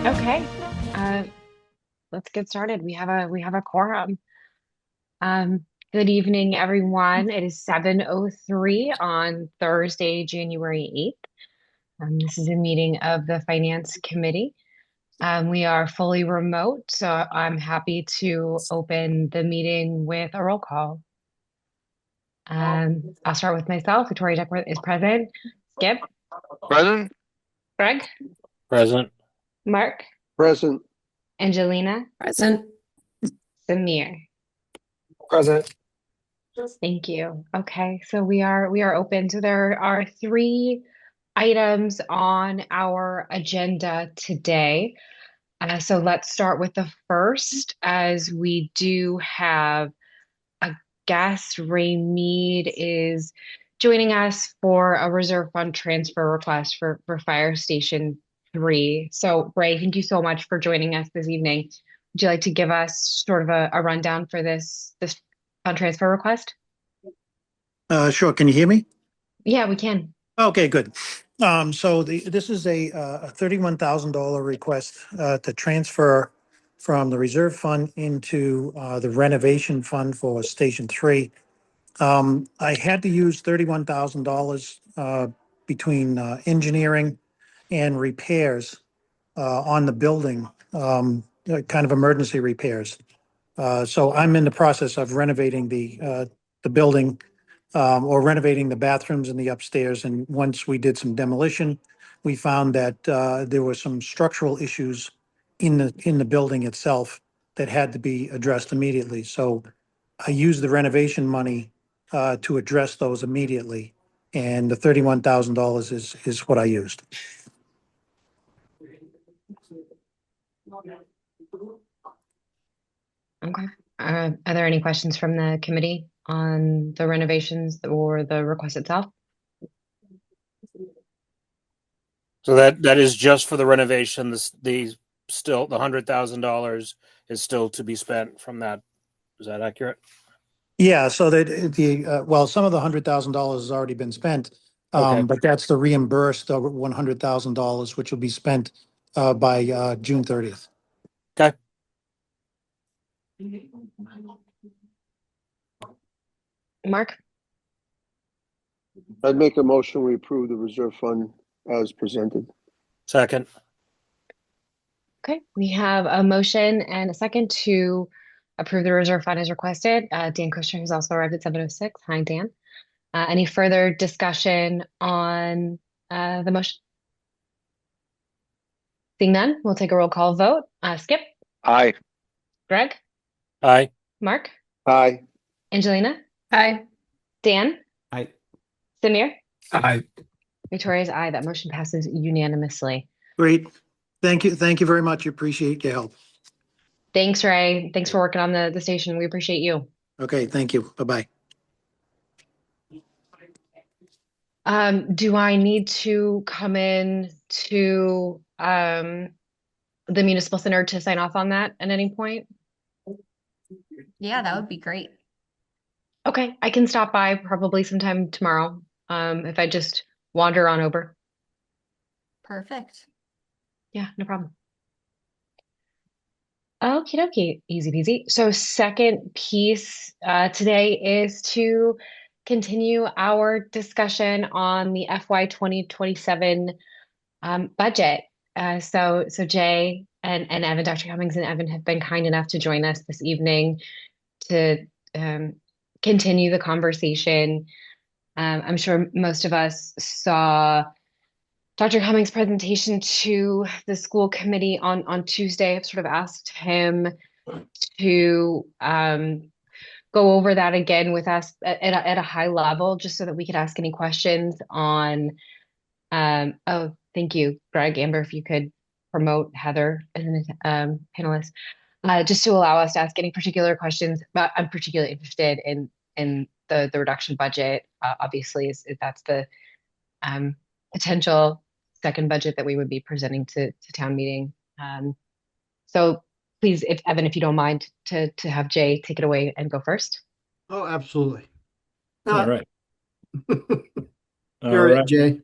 Okay, uh, let's get started. We have a quorum. Good evening, everyone. It is 7:03 on Thursday, January 8th. This is a meeting of the Finance Committee. We are fully remote, so I'm happy to open the meeting with a roll call. I'll start with myself. Victoria Duckworth is present. Skip, Present? Greg, Present. Mark, Present. Angelina, Present. Samir. Present. Thank you. Okay, so we are open. So there are three items on our agenda today. So let's start with the first, as we do have a guest. Ray Mead is joining us for a reserve fund transfer request for Fire Station 3. So Ray, thank you so much for joining us this evening. Would you like to give us sort of a rundown for this fund transfer request? Sure. Can you hear me? Yeah, we can. Okay, good. This is a $31,000 request to transfer from the reserve fund into the renovation fund for Station 3. I had to use $31,000 between engineering and repairs on the building, kind of emergency repairs. So I'm in the process of renovating the building, or renovating the bathrooms in the upstairs. And once we did some demolition, we found that there were some structural issues in the building itself that had to be addressed immediately. So I used the renovation money to address those immediately. And the $31,000 is what I used. Okay. Are there any questions from the committee on the renovations or the request itself? So that is just for the renovation. The $100,000 is still to be spent from that. Is that accurate? Yeah, so that well, some of the $100,000 has already been spent, Okay. but that's the reimbursed $100,000, which will be spent by June 30th. Okay. Mark? I'd make a motion, we approve the reserve fund as presented. Second. Okay, we have a motion and a second to approve the reserve fund as requested. Dan Kushner has also arrived at 7:06. Hi, Dan. Any further discussion on the motion? Seeing none, we'll take a roll call vote. Skip, Aye. Greg, Aye. Mark, Aye. Angelina, Aye. Dan, Aye. Samir, Aye. Victoria's aye. That motion passes unanimously. Great. Thank you. Thank you very much. Appreciate your help. Thanks, Ray. Thanks for working on the station. We appreciate you. Okay, thank you. Bye-bye. Do I need to come in to the municipal center to sign off on that at any point? Yeah, that would be great. Okay, I can stop by probably sometime tomorrow. If I just wander on over. Perfect. Yeah, no problem. Okie dokie, easy peasy. So second piece today is to continue our discussion on the FY 2027 budget. So Jay and Evan, Dr. Cummings and Evan have been kind enough to join us this evening to continue the conversation. I'm sure most of us saw Dr. Cummings' presentation to the school committee on Tuesday. I've sort of asked him to go over that again with us at a high level, just so that we could ask any questions on. Oh, thank you, Greg. Amber, if you could promote Heather as an panelist, just to allow us to ask any particular questions. But I'm particularly interested in the reduction budget. Obviously, is that's the potential second budget that we would be presenting to town meeting. So please, if Evan, if you don't mind, to have Jay take it away and go first. Oh, absolutely. All right. You're it, Jay.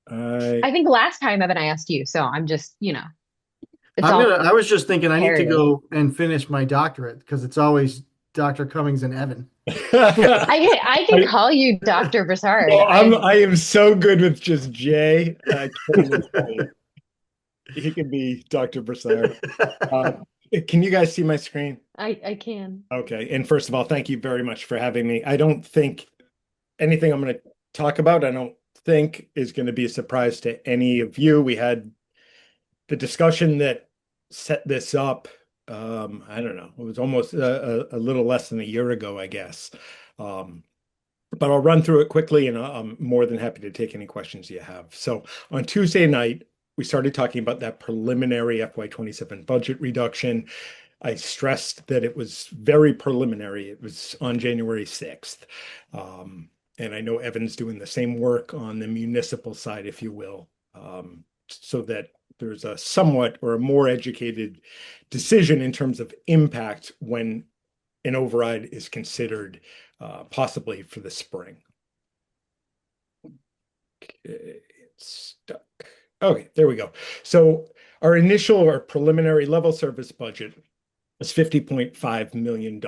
I think last time, Evan, I asked you, so I'm just. It's all I was just thinking I need to parody. go and finish my doctorate because it's always Dr. Cummings and Evan. I can call you Dr. Broussard. Oh, I am so good with just Jay. He can be Dr. Broussard. Can you guys see my screen? I can. Okay. And first of all, thank you very much for having me. I don't think anything I'm going to talk about, I don't think is going to be a surprise to any of you. We had the discussion that set this up. I don't know. It was almost a little less than a year ago, I guess. But I'll run through it quickly, and I'm more than happy to take any questions you have. So on Tuesday night, we started talking about that preliminary FY27 budget reduction. I stressed that it was very preliminary. It was on January 6th. And I know Evan's doing the same work on the municipal side, if you will, so that there's a somewhat or a more educated decision in terms of impact when an override is considered, possibly for the spring. Okay, it's stuck. Okay, there we go. So our initial or preliminary level service budget was $50.5 million.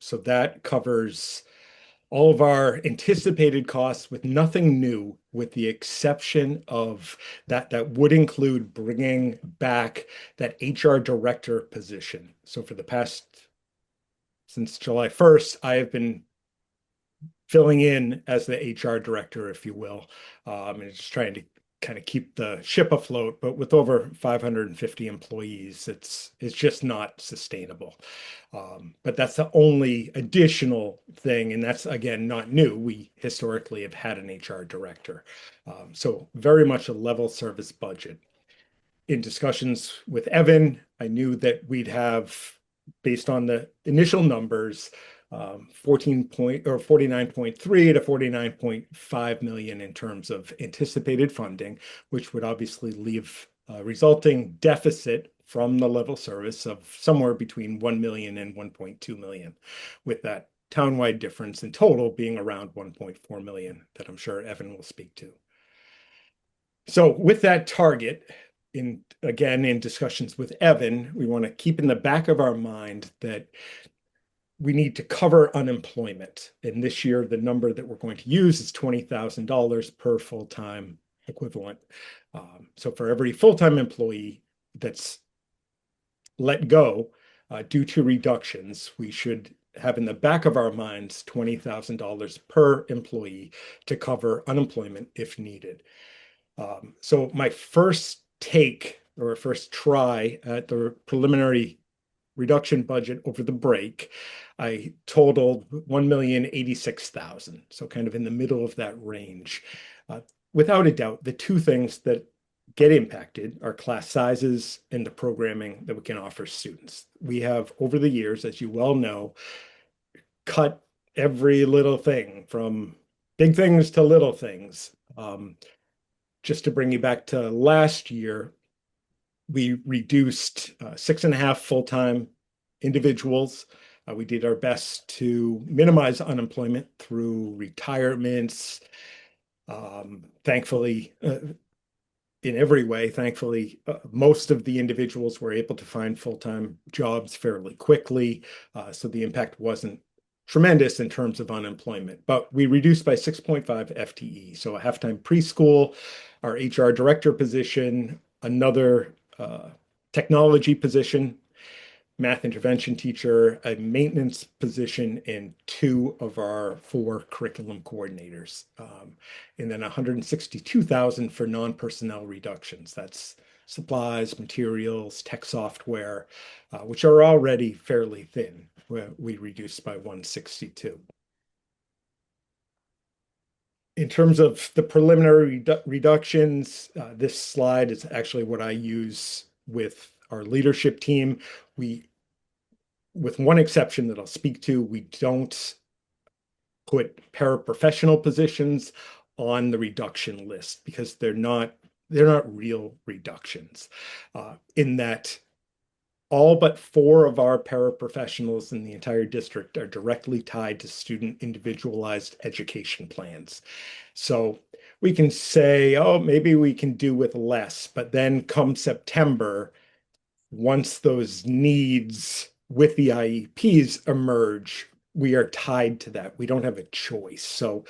So that covers all of our anticipated costs with nothing new, with the exception of that would include bringing back that HR director position. So for the past, since July 1st, I have been filling in as the HR director, if you will, and just trying to kind of keep the ship afloat. But with over 550 employees, it's just not sustainable. But that's the only additional thing, and that's again not new. We historically have had an HR director, so very much a level service budget. In discussions with Evan, I knew that we'd have, based on the initial numbers, 49.3 to 49.5 million in terms of anticipated funding, which would obviously leave a resulting deficit from the level service of somewhere between 1 million and 1.2 million, with that townwide difference in total being around 1.4 million that I'm sure Evan will speak to. So with that target, in discussions with Evan, we want to keep in the back of our mind that we need to cover unemployment. And this year, the number that we're going to use is $20,000 per full-time equivalent. So for every full-time employee that's let go due to reductions, we should have in the back of our minds $20,000 per employee to cover unemployment if needed. So my first take or first try at the preliminary reduction budget over the break, I totaled 1,086,000. So kind of in the middle of that range. Without a doubt, the two things that get impacted are class sizes and the programming that we can offer students. We have, over the years, as you well know, cut every little thing, from big things to little things. Just to bring you back to last year, we reduced 6.5 full-time individuals. We did our best to minimize unemployment through retirements. Thankfully, in every way, most of the individuals were able to find full-time jobs fairly quickly. So the impact wasn't tremendous in terms of unemployment, but we reduced by 6.5 FTE. So a half-time preschool, our HR director position, another technology position, math intervention teacher, a maintenance position, and 2 of our 4 curriculum coordinators. And then 162,000 for non-personnel reductions. That's supplies, materials, tech software, which are already fairly thin. We reduced by 162. In terms of the preliminary reductions, this slide is actually what I use with our leadership team. With one exception that I'll speak to, we don't put paraprofessional positions on the reduction list because they're not real reductions. In that all but 4 of our paraprofessionals in the entire district are directly tied to student individualized education plans. So we can say, oh, maybe we can do with less, but then come September, once those needs with the IEPs emerge, we are tied to that. We don't have a choice. So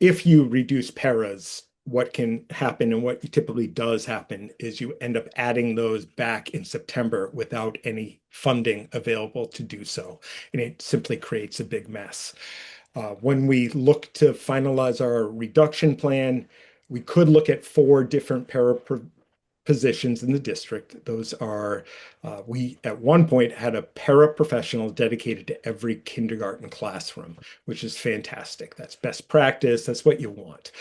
if you reduce paras, what can happen and what typically does happen is you end up adding those back in September without any funding available to do so. And it simply creates a big mess. When we look to finalize our reduction plan, we could look at 4 different para positions in the district. Those are, we at one point had a paraprofessional dedicated to every kindergarten classroom, which is fantastic. That's best practice. That's what you want.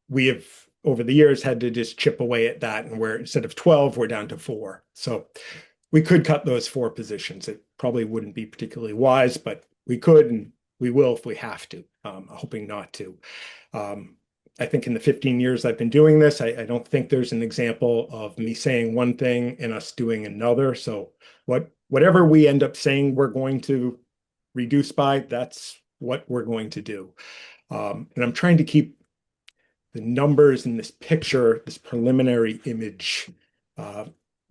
We have, over the years, had to just chip away at that, and where instead of 12, we're down to 4. So we could cut those 4 positions. It probably wouldn't be particularly wise, but we could, and we will if we have to. Hoping not to. I think in the 15 years I've been doing this, I don't think there's an example of me saying one thing and us doing another. So whatever we end up saying we're going to reduce by, that's what we're going to do. And I'm trying to keep the numbers in this picture, this preliminary image,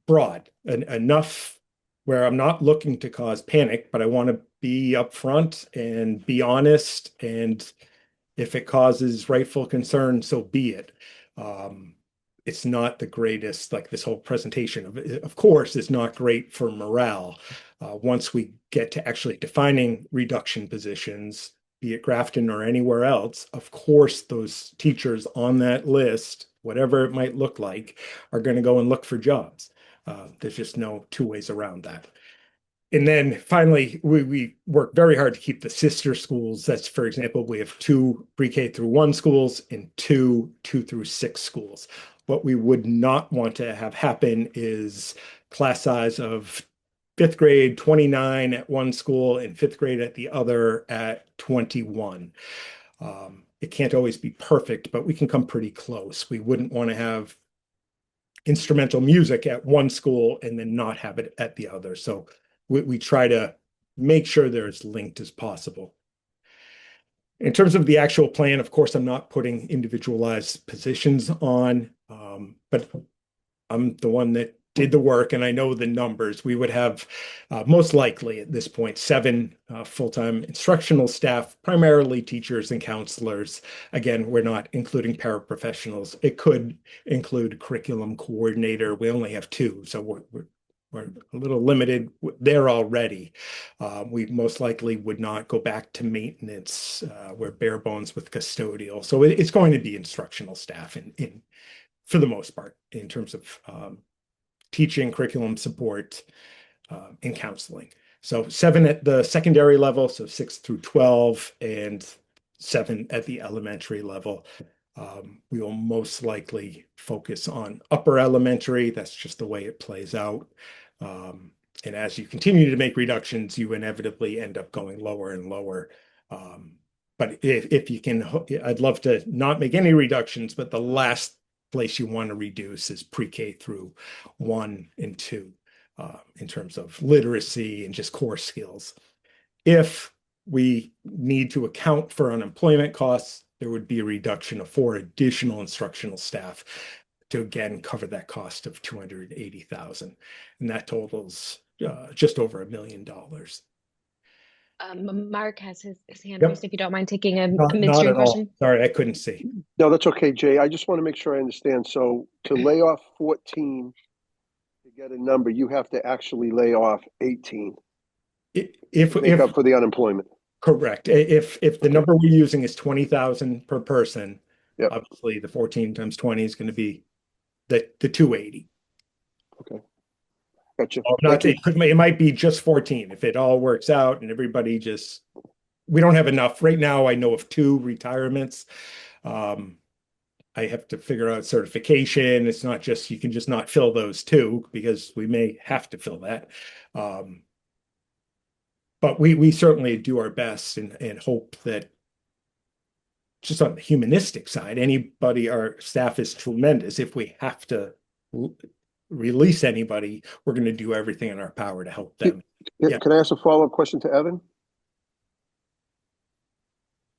broad and enough where I'm not looking to cause panic, but I want to be upfront and be honest. And if it causes rightful concern, so be it. It's not the greatest, like this whole presentation of course, is not great for morale. Once we get to actually defining reduction positions, be it Grafton or anywhere else, of course, those teachers on that list, whatever it might look like, are going to go and look for jobs. There's just no 2 ways around that. And then finally, we work very hard to keep the sister schools. That's, for example, we have 2 pre-K through 1 schools and 2 through 6 schools. What we would not want to have happen is class size of 5th grade 29 at one school and 5th grade at the other at 21. It can't always be perfect, but we can come pretty close. We wouldn't want to have instrumental music at one school and then not have it at the other. So we try to make sure they're as linked as possible. In terms of the actual plan, of course, I'm not putting individualized positions on, but I'm the one that did the work and I know the numbers. We would have most likely at this point 7 full-time instructional staff, primarily teachers and counselors. Again, we're not including paraprofessionals. It could include curriculum coordinator. We only have 2, so we're a little limited there already. We most likely would not go back to maintenance. We're bare bones with custodial. So it's going to be instructional staff in for the most part in terms of teaching, curriculum support, and counseling. So 7 at the secondary level, so 6 through 12, and 7 at the elementary level. We will most likely focus on upper elementary. That's just the way it plays out. And as you continue to make reductions, you inevitably end up going lower and lower. But if you can, I'd love to not make any reductions, but the last place you want to reduce is pre-K through 1 and 2 in terms of literacy and just core skills. If we need to account for unemployment costs, there would be a reduction of 4 additional instructional staff to again cover that cost of $280,000, and that totals just over $1 million. Mark has his hand Yep. raised. If you don't mind taking a Not midstream at all. question. Sorry, I couldn't see. No, that's okay, Jay. I just want to make sure I understand. So to lay off 14 to get a number, you have to actually lay off 18 If to make up for the unemployment. correct, if the number we're using is 20,000 per person, Yep. obviously the 14 times 20 is going to be the 280. Okay. Gotcha. Not, it might be just 14 if it all works out and everybody just, we don't have enough. Right now, I know of 2 retirements. I have to figure out certification. It's not just, you can just not fill those 2 because we may have to fill that. But we certainly do our best and hope that just on the humanistic side, our staff is tremendous. If we have to release anybody, we're going to do everything in our power to help them. Yeah. Can I ask a follow-up question to Evan?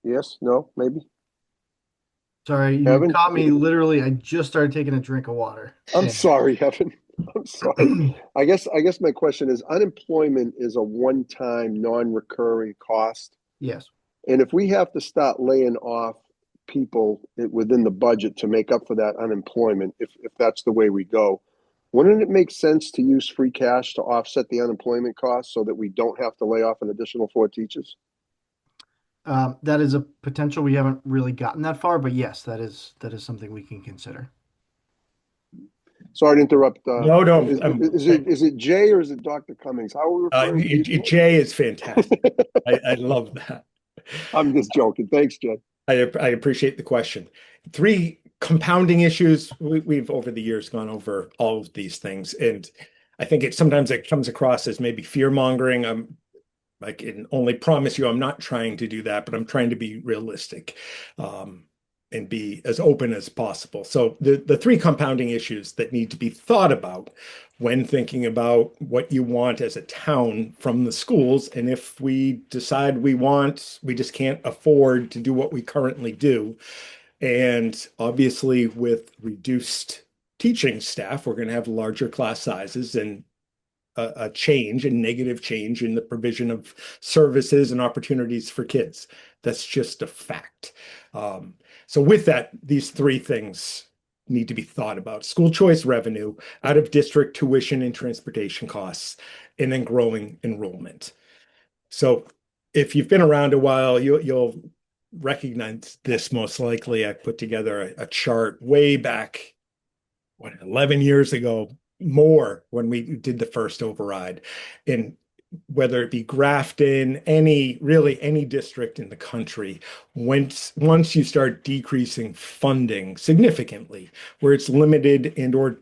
Yes, no, maybe? Sorry, you Evan? caught me literally. I just started taking a drink of water. I'm sorry, Evan. I'm sorry. I guess my question is unemployment is a one-time non-recurring cost. Yes. And if we have to start laying off people within the budget to make up for that unemployment, if that's the way we go, wouldn't it make sense to use free cash to offset the unemployment costs so that we don't have to lay off an additional 4 teachers? That is a potential. We haven't really gotten that far, but yes, that is something we can consider. Sorry to interrupt. No, no, Is it Jay or is it Dr. Cummings? How are we referring to you? Jay is fantastic. I love that. I'm just joking. Thanks, Jay. I appreciate the question. Three compounding issues. We've over the years gone over all of these things, and I think sometimes it comes across as maybe fear mongering. I can only promise you I'm not trying to do that, but I'm trying to be realistic, and be as open as possible. So the three compounding issues that need to be thought about when thinking about what you want as a town from the schools, and if we decide we just can't afford to do what we currently do. And obviously with reduced teaching staff, we're going to have larger class sizes and a negative change in the provision of services and opportunities for kids. That's just a fact. So with that, these three things need to be thought about: school choice revenue, out of district tuition and transportation costs, and then growing enrollment. So if you've been around a while, you'll recognize this most likely. I put together a chart way back, 11 years ago, more, when we did the first override. And whether it be Grafton, any district in the country, once you start decreasing funding significantly, where it's limited and or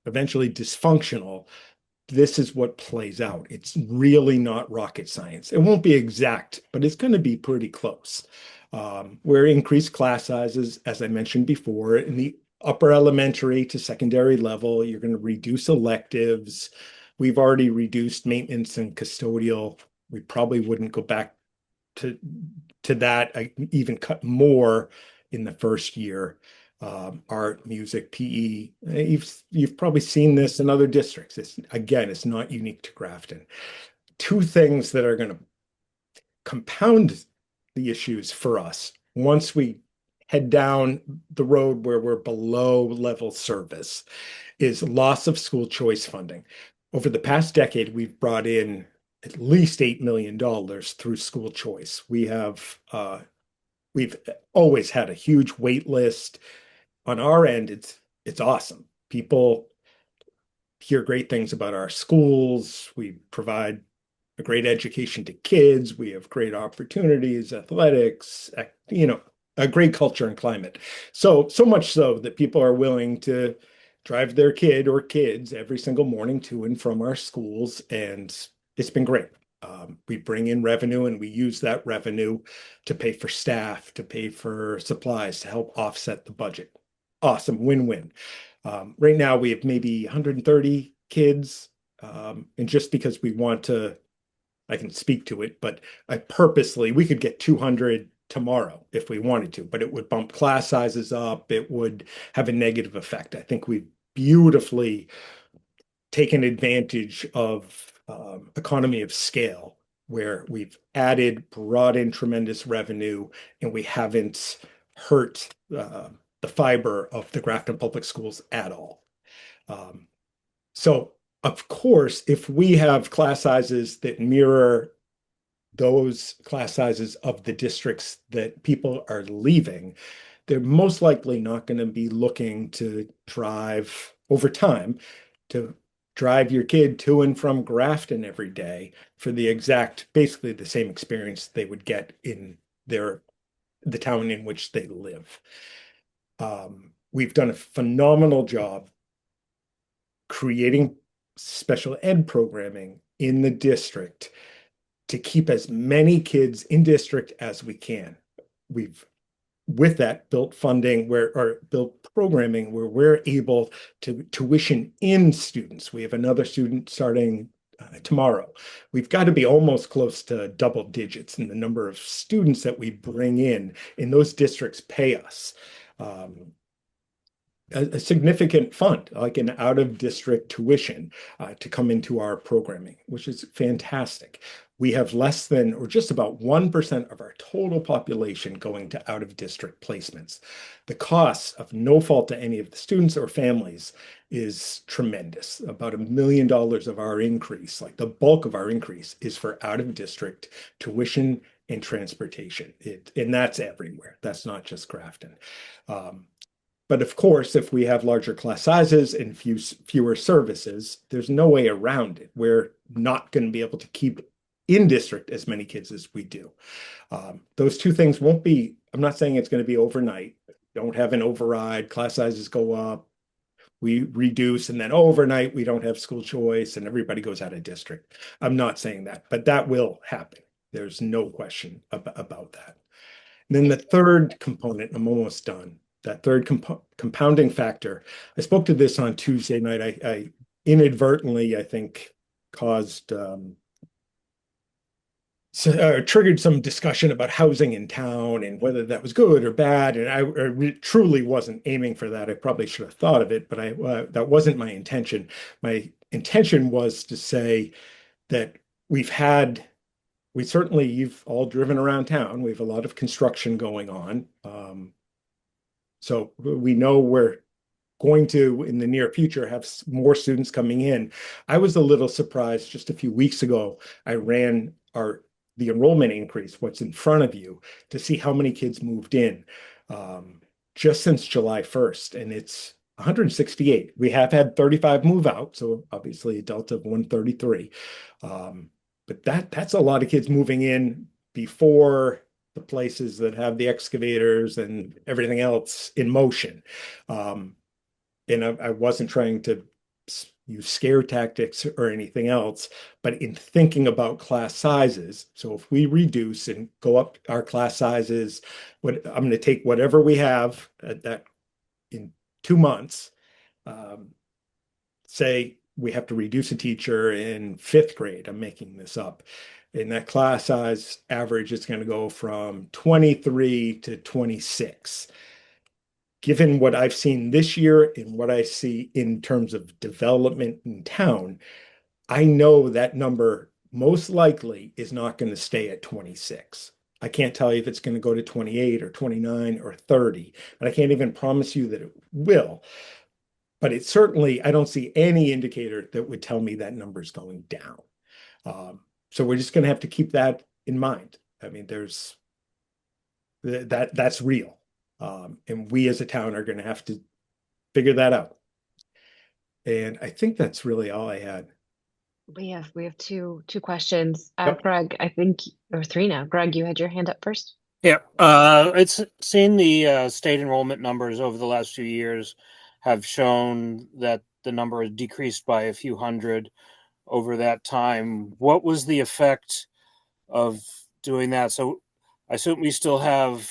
eventually dysfunctional, this is what plays out. It's really not rocket science. It won't be exact, but it's going to be pretty close. Where increased class sizes, as I mentioned before, in the upper elementary to secondary level, you're going to reduce electives. We've already reduced maintenance and custodial. We probably wouldn't go back to that. I even cut more in the first year. Art, music, PE. You've probably seen this in other districts. It's not unique to Grafton. Two things that are going to compound the issues for us once we head down the road where we're below level service is loss of school choice funding. Over the past decade, we've brought in at least $8 million through school choice. We've always had a huge wait list. On our end, it's awesome. People hear great things about our schools. We provide a great education to kids. We have great opportunities, athletics, a great culture and climate. So much so that people are willing to drive their kid or kids every single morning to and from our schools. And it's been great. We bring in revenue and we use that revenue to pay for staff, to pay for supplies, to help offset the budget. Awesome, win-win. Right now we have maybe 130 kids. And just because we want to, I can speak to it, but we could get 200 tomorrow if we wanted to, but it would bump class sizes up. It would have a negative effect. I think we've beautifully taken advantage of economy of scale, where we've brought in tremendous revenue, and we haven't hurt the fiber of the Grafton Public Schools at all. So of course, if we have class sizes that mirror those class sizes of the districts that people are leaving, they're most likely not going to be looking to drive over time to drive your kid to and from Grafton every day for basically the same experience they would get in the town in which they live. We've done a phenomenal job creating special ed programming in the district to keep as many kids in district as we can. We've, with that, built programming where we're able to tuition in students. We have another student starting tomorrow. We've got to be almost close to double digits in the number of students that we bring in, and those districts pay us. a significant fund, like an out-of-district tuition, to come into our programming, which is fantastic. We have less than, or just about 1% of our total population going to out-of-district placements. The cost of no fault to any of the students or families is tremendous. About $1 million of our increase, like the bulk of our increase, is for out-of-district tuition and transportation. And that's everywhere. That's not just Grafton. But of course, if we have larger class sizes and fewer services, there's no way around it. We're not going to be able to keep in district as many kids as we do. Those two things won't be, I'm not saying it's going to be overnight. Don't have an override, class sizes go up, we reduce, and then overnight we don't have school choice and everybody goes out of district. I'm not saying that, but that will happen. There's no question about that. And then the third component, I'm almost done. That third compounding factor. I spoke to this on Tuesday night. I inadvertently, I think, caused triggered some discussion about housing in town and whether that was good or bad. And I truly wasn't aiming for that. I probably should have thought of it, but that wasn't my intention. My intention was to say that you've all driven around town. We have a lot of construction going on. So we know we're going to, in the near future, have more students coming in. I was a little surprised just a few weeks ago. I ran the enrollment increase, what's in front of you, to see how many kids moved in just since July 1st, and it's 168. We have had 35 move out, so obviously a delta of 133. But that's a lot of kids moving in before the places that have the excavators and everything else in motion. And I wasn't trying to use scare tactics or anything else, but in thinking about class sizes. So if we reduce and go up our class sizes, I'm going to take whatever we have that in 2 months, say we have to reduce a teacher in 5th grade. I'm making this up. In that class size average, it's going to go from 23 to 26. Given what I've seen this year and what I see in terms of development in town, I know that number most likely is not going to stay at 26. I can't tell you if it's going to go to 28 or 29 or 30, and I can't even promise you that it will. But it certainly, I don't see any indicator that would tell me that number is going down. So we're just going to have to keep that in mind. I mean, that's real. And we as a town are going to have to figure that out. And I think that's really all I had. We have two questions. Yep. Greg, I think, or three now. Greg, you had your hand up first. Yeah, it's seen the state enrollment numbers over the last few years have shown that the number has decreased by a few hundred over that time. What was the effect of doing that? So I assume we still have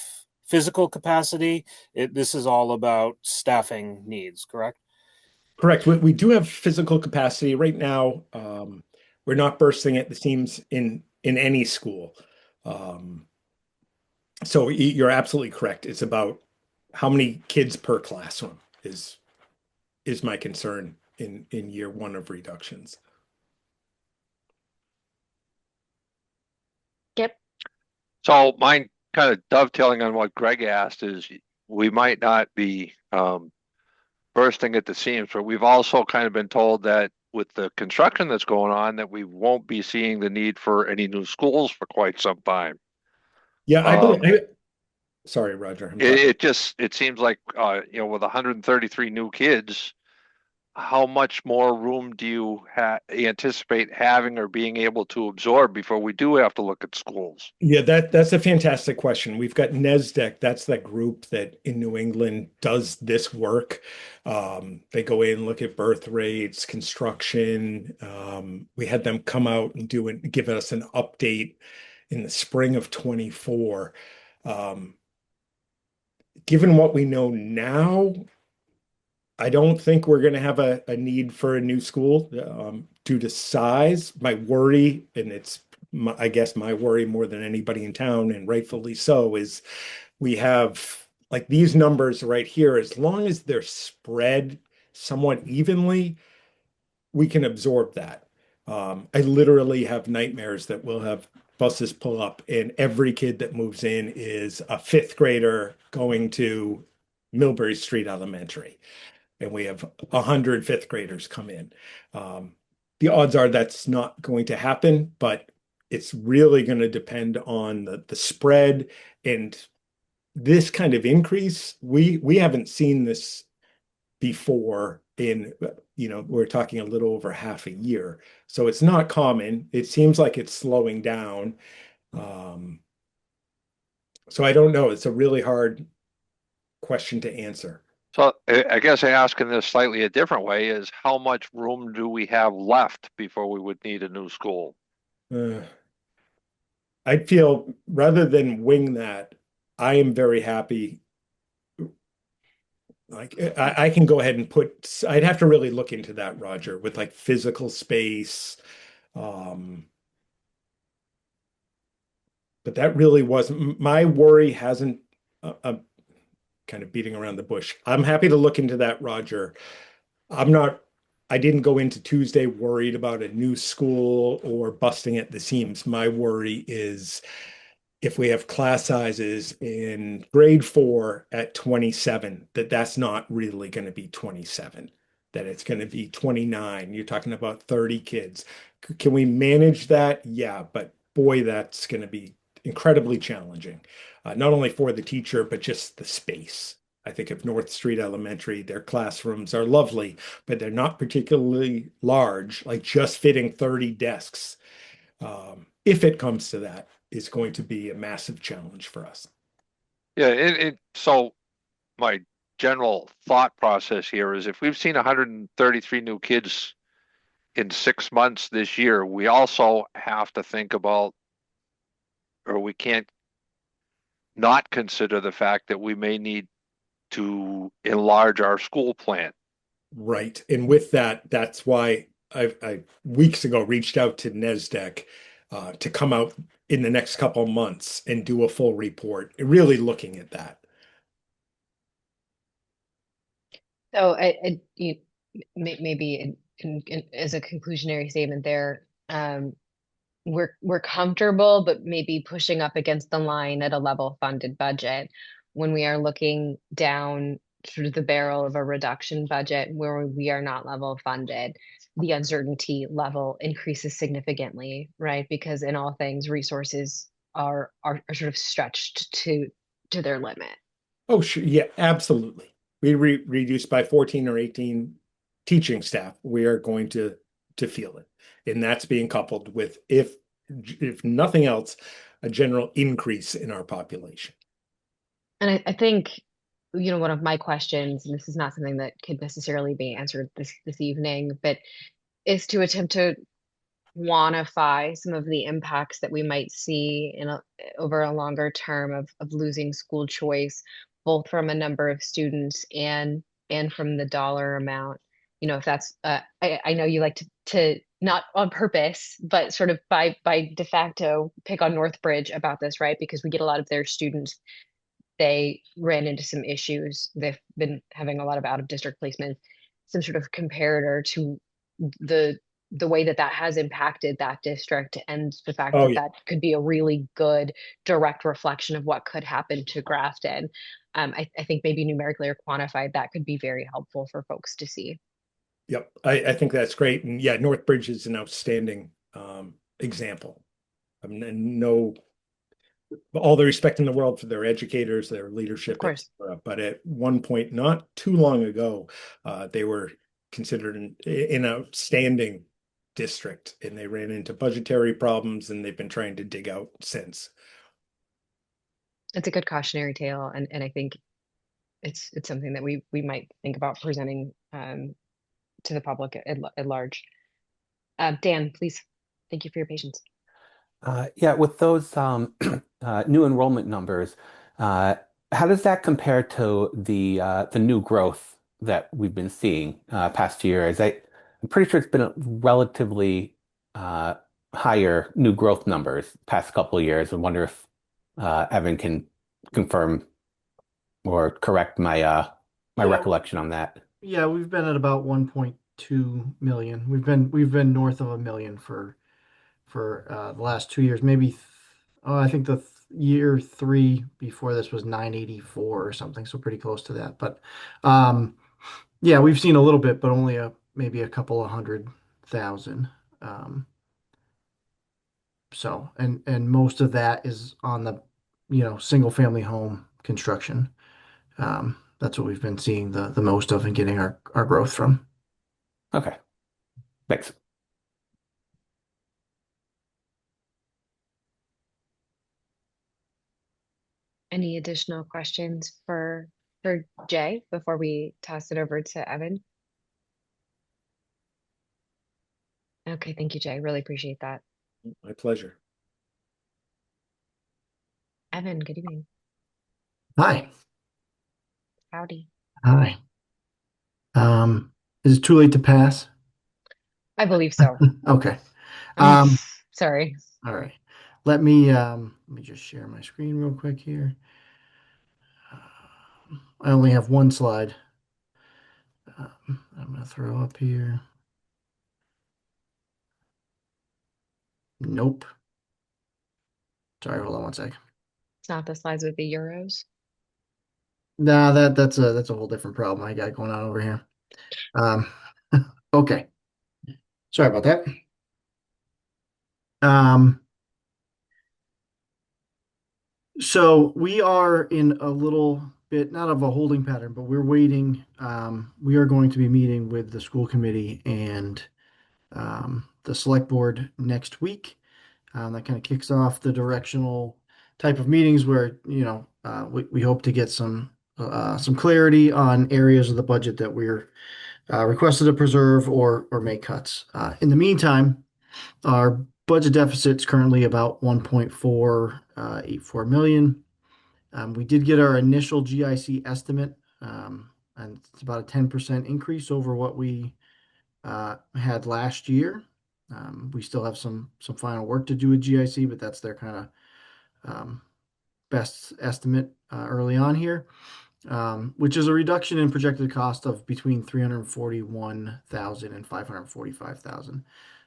physical capacity. This is all about staffing needs, correct? Correct. We do have physical capacity right now. We're not bursting at the seams in any school. So you're absolutely correct. It's about how many kids per classroom is my concern in year one of reductions. Yep. So mine kind of dovetailing on what Greg asked is we might not be bursting at the seams, but we've also kind of been told that with the construction that's going on, that we won't be seeing the need for any new schools for quite some time. Yeah, sorry, Roger. It seems like with 133 new kids, how much more room do you anticipate having or being able to absorb before we do have to look at schools? Yeah, that's a fantastic question. We've got NESDEC. That's that group that in New England does this work. They go in, look at birth rates, construction. We had them come out and give us an update in the spring of 24. Given what we know now, I don't think we're going to have a need for a new school due to size. My worry, and I guess my worry more than anybody in town, and rightfully so, is we have like these numbers right here, as long as they're spread somewhat evenly, we can absorb that. I literally have nightmares that we'll have buses pull up and every kid that moves in is a fifth grader going to Millbury Street Elementary. And we have 100 fifth graders come in. The odds are that's not going to happen, but it's really going to depend on the spread and this kind of increase. We haven't seen this before in, we're talking a little over half a year. So it's not common. It seems like it's slowing down. So I don't know. It's a really hard question to answer. So I guess asking this slightly a different way is how much room do we have left before we would need a new school? I feel rather than wing that, I am very happy. Like I can go ahead and I'd have to really look into that, Roger, with like physical space. But that really wasn't my worry. Hasn't kind of beating around the bush. I'm happy to look into that, Roger. I didn't go into Tuesday worried about a new school or busting at the seams. My worry is if we have class sizes in grade 4 at 27, that's not really going to be 27, that it's going to be 29. You're talking about 30 kids. Can we manage that? Yeah, but boy, that's going to be incredibly challenging, not only for the teacher, but just the space. I think of North Street Elementary, their classrooms are lovely, but they're not particularly large, like just fitting 30 desks. If it comes to that, is going to be a massive challenge for us. Yeah, so my general thought process here is if we've seen 133 new kids in 6 months this year, we also have to think about, or we can't not consider the fact that we may need to enlarge our school plan. Right. And with that, that's why I weeks ago reached out to NESDEC to come out in the next couple of months and do a full report, really looking at that. So maybe as a conclusionary statement there, we're comfortable, but maybe pushing up against the line at a level funded budget when we are looking down through the barrel of a reduction budget where we are not level funded. The uncertainty level increases significantly, right? Because in all things, resources are sort of stretched to their limit. Oh, sure. Yeah, absolutely. We reduced by 14 or 18 teaching staff. We are going to feel it. And that's being coupled with, if nothing else, a general increase in our population. And I think, one of my questions, and this is not something that could necessarily be answered this evening, but is to attempt to quantify some of the impacts that we might see over a longer term of losing school choice, both from a number of students and from the dollar amount. If that's I know you like to not on purpose, but sort of by de facto pick on Northbridge about this, right? Because we get a lot of their students. They ran into some issues. They've been having a lot of out of district placements, some sort of comparator to the way that has impacted that district, and the fact Oh, that yeah. that could be a really good direct reflection of what could happen to Grafton. I think maybe numerically or quantified that could be very helpful for folks to see. Yep. I think that's great. And yeah, Northbridge is an outstanding example. I mean, no, all the respect in the world for their educators, their leadership, Of course. but at one point, not too long ago, they were considered an outstanding district, and they ran into budgetary problems, and they've been trying to dig out since. It's a good cautionary tale, and I think it's something that we might think about presenting to the public at large. Dan, please. Thank you for your patience. Yeah, with those new enrollment numbers, how does that compare to the new growth that we've been seeing past few years? I'm pretty sure it's been a relatively higher new growth numbers past couple of years. I wonder if Evan can confirm or correct my my Yeah. recollection on that. Yeah, we've been at about 1.2 million. We've been north of a million for the last 2 years. I think the year three before this was 984 or something, so pretty close to that. But yeah, we've seen a little bit, but only maybe a couple of 100,000. Um, and most of that is on the single family home construction. That's what we've been seeing the most of and getting our growth from. Okay, thanks. Any additional questions for Jay before we toss it over to Evan? Okay, thank you, Jay. Really appreciate that. My pleasure. Evan, good evening. Hi. Howdy. Hi. Is it too late to pass? I believe so. Okay. Sorry. All right. Let me just share my screen real quick here. I only have one slide. I'm gonna throw up here. Nope. Sorry, hold on one sec. It's not the slides with the euros. Nah, that's a whole different problem I got going on over here. Okay. Sorry about that. So we are in a little bit, not of a holding pattern, but we're waiting. We are going to be meeting with the school committee and the select board next week. That kind of kicks off the directional type of meetings where, we hope to get some clarity on areas of the budget that we're requested to preserve or make cuts. In the meantime, our budget deficit's currently about 1.484 million. We did get our initial GIC estimate, and it's about a 10% increase over what we had last year. We still have some final work to do with GIC, but that's their kind of best estimate early on here, which is a reduction in projected cost of between 341,000 and 545,000.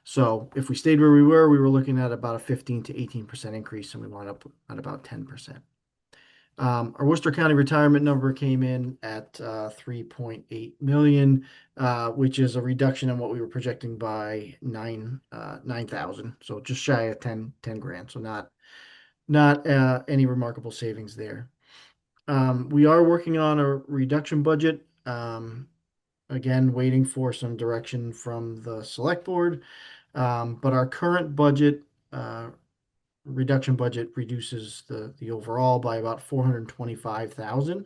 So if we stayed where we were looking at about a 15 to 18% increase, and we wound up at about 10%. Our Worcester County retirement number came in at 3.8 million, which is a reduction in what we were projecting by 9,000. So just shy of 10 grand. So not any remarkable savings there. We are working on a reduction budget. Again, waiting for some direction from the select board. But our current budget reduction budget reduces the overall by about 425,000,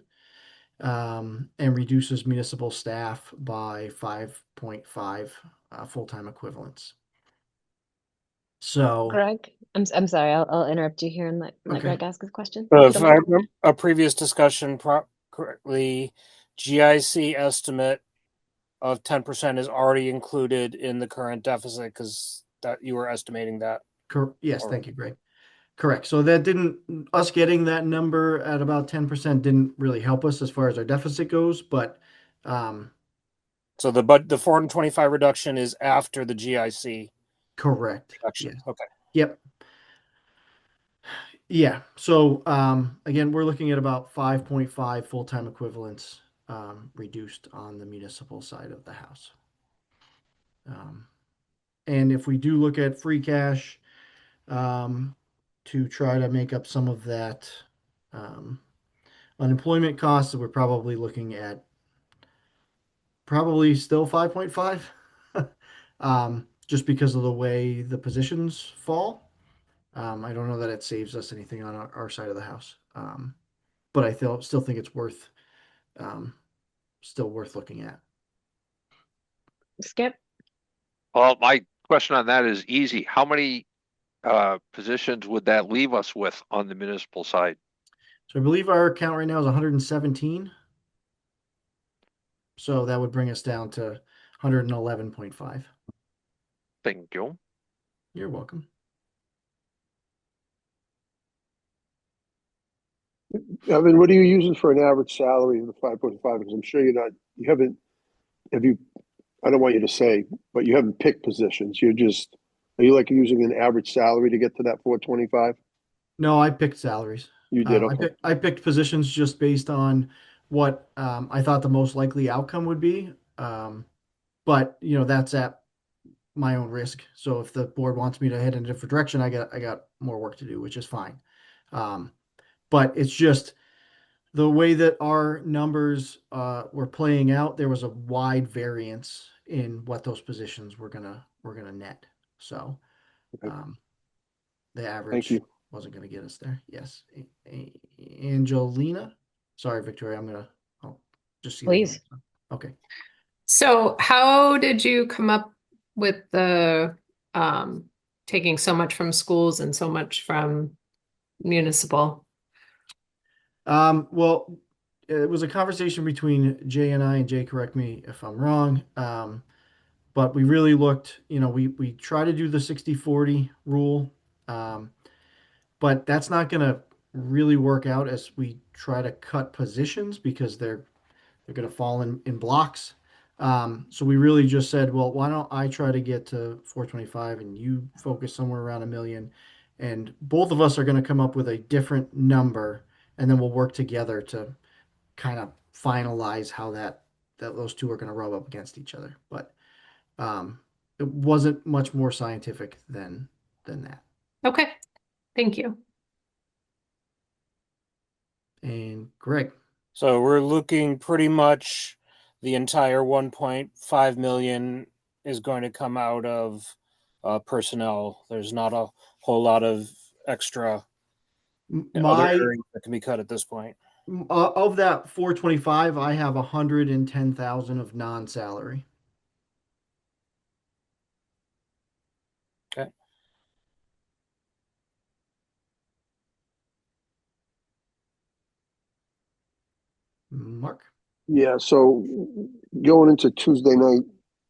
and reduces municipal staff by 5.5 full-time equivalents. So, Greg, I'm sorry. I'll interrupt you here and let Okay. Greg ask his question. So If you if don't I mind. remember a previous discussion correctly, GIC estimate of 10% is already included in the current deficit because that you were estimating that. yes, thank you, Greg. Correct. So us getting that number at about 10% didn't really help us as far as our deficit goes, but So the 425 reduction is after the GIC correct. reduction. Yes. Okay. Yep. Yeah. So again, we're looking at about 5.5 full-time equivalents reduced on the municipal side of the house. And if we do look at free cash to try to make up some of that unemployment costs, we're probably looking at still 5.5, just because of the way the positions fall. I don't know that it saves us anything on our side of the house, but I still think it's still worth looking at. Skip. Well, my question on that is easy. How many positions would that leave us with on the municipal side? So I believe our count right now is 117. So that would bring us down to 111.5. Thank you. You're welcome. I mean, what are you using for an average salary of the 5.5? Because I'm sure you haven't, have you, I don't want you to say, but you haven't picked positions. Are you like using an average salary to get to that 425? No, I picked salaries. You did, okay. I picked positions just based on what I thought the most likely outcome would be. But that's at my own risk. So if the board wants me to head in a different direction, I got more work to do, which is fine. But it's just the way that our numbers were playing out, there was a wide variance in what those positions were gonna net. So Okay. the Thank average you. wasn't gonna get us there. Yes. Angelina? Sorry, Victoria, I'll just see the Please. hand. Okay. So how did you come up with the taking so much from schools and so much from municipal? Well, it was a conversation between Jay and I, and Jay, correct me if I'm wrong. But we really looked, we try to do the 60-40 rule. But that's not going to really work out as we try to cut positions because they're going to fall in blocks. So we really just said, well, why don't I try to get to 425 and you focus somewhere around 1 million, and both of us are going to come up with a different number, and then we'll work together to kind of finalize how that those two are going to rub up against each other. But it wasn't much more scientific than that. Okay, thank you. And Greg. So we're looking pretty much the entire 1.5 million is going to come out of personnel. There's not a whole lot of extra other areas that can be cut at this point. Of that 425, I have 110,000 of non-salary. Okay. Mark? Yeah, so going into Tuesday night,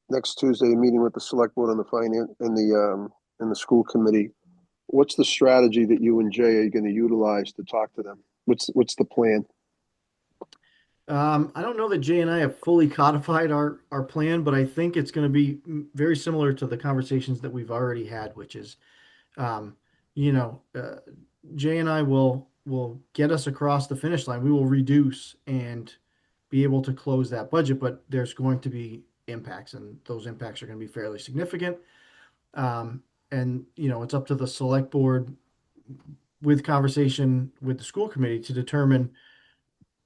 next Tuesday, meeting with the select board on the finance and the school committee, what's the strategy that you and Jay are going to utilize to talk to them? What's the plan? I don't know that Jay and I have fully codified our plan, but I think it's going to be very similar to the conversations that we've already had, which is, Jay and I will get us across the finish line. We will reduce and be able to close that budget, but there's going to be impacts, and those impacts are going to be fairly significant. And it's up to the select board with conversation with the school committee to determine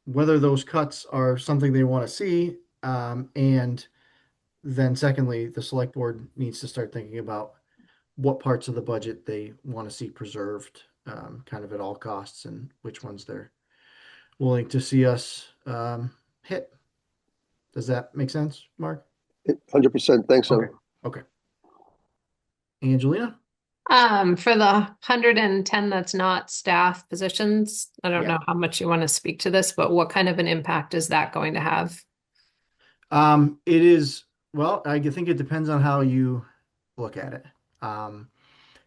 whether those cuts are something they want to see. And then secondly, the select board needs to start thinking about what parts of the budget they want to see preserved, kind of at all costs, and which ones they're willing to see us hit. Does that make sense, Mark? 100%. Thanks, Okay. Okay. Angelina? For the 110 that's not staff positions, I don't know how much you want to speak to this, but what kind of an impact is that going to have? It is, well, I think it depends on how you look at it.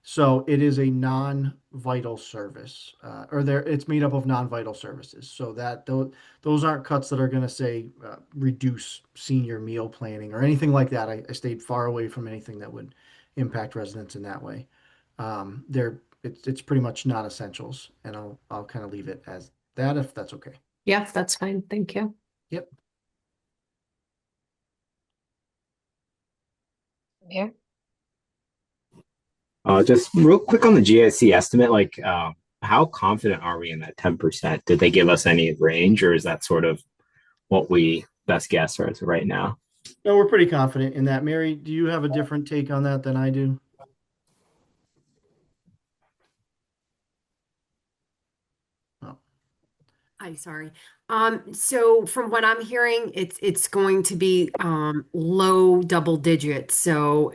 So it is a non-vital service, it's made up of non-vital services. So that those aren't cuts that are going to say reduce senior meal planning or anything like that. I stayed far away from anything that would impact residents in that way. It's pretty much non-essentials, and I'll kind of leave it as that if that's okay. Yeah, that's fine. Thank you. Yep. Yeah. Just real quick on the GIC estimate, how confident are we in that 10%? Did they give us any range, or is that sort of what we best guess as of right now? No, we're pretty confident in that. Mary, do you have a different take on that than I do? Hi, sorry. So from what I'm hearing, it's going to be low double digits. So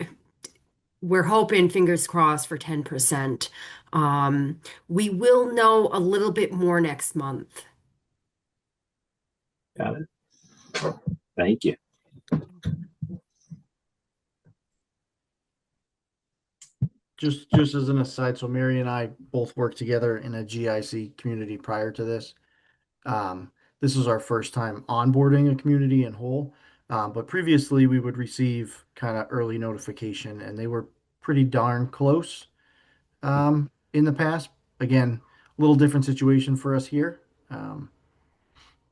we're hoping, fingers crossed, for 10%. We will know a little bit more next month. Got it. Thank you. Just as an aside, so Mary and I both worked together in a GIC community prior to this. This is our first time onboarding a community in whole. But previously we would receive kind of early notification and they were pretty darn close in the past. Again, a little different situation for us here.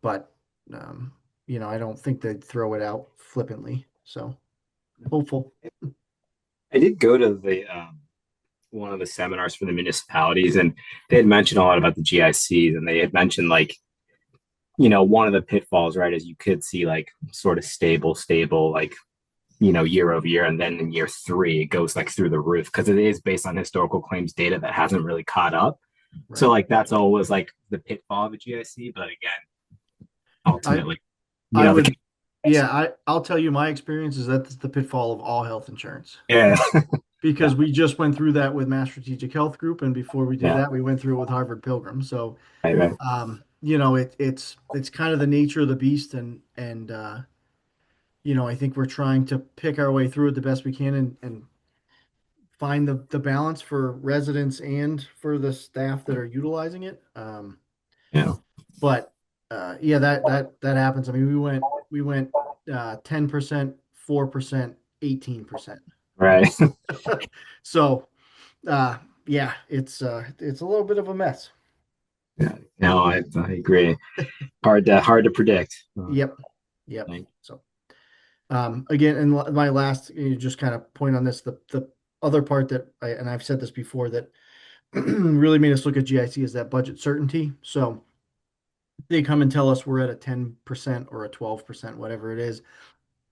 But I don't think they'd throw it out flippantly. So hopeful. I did go to the one of the seminars for the municipalities, and they had mentioned a lot about the GICs, and they had mentioned like, one of the pitfalls, right, is you could see like sort of stable, like, year over year, and then in year 3 it goes like through the roof because it is based on historical claims data that hasn't really caught up. Right. So like that's always like the pitfall of a GIC, but again, ultimately, I'll tell you my experience is that's the pitfall of all health insurance. Yeah. Because we just went through that with Mass Strategic Health Group, and before we did that, we went through it with Harvard Pilgrim. So, right. It's kind of the nature of the beast, and I think we're trying to pick our way through it the best we can and find the balance for residents and for the staff that are utilizing it. But that happens. I mean, we went 10%, 4%, 18%. Right. So, it's a little bit of a mess. Yeah, no, I agree. Hard to predict. Yep. So, again, and my last, just kind of point on this, the other part that I've said this before, that really made us look at GIC is that budget certainty. So they come and tell us we're at a 10% or a 12%, whatever it is.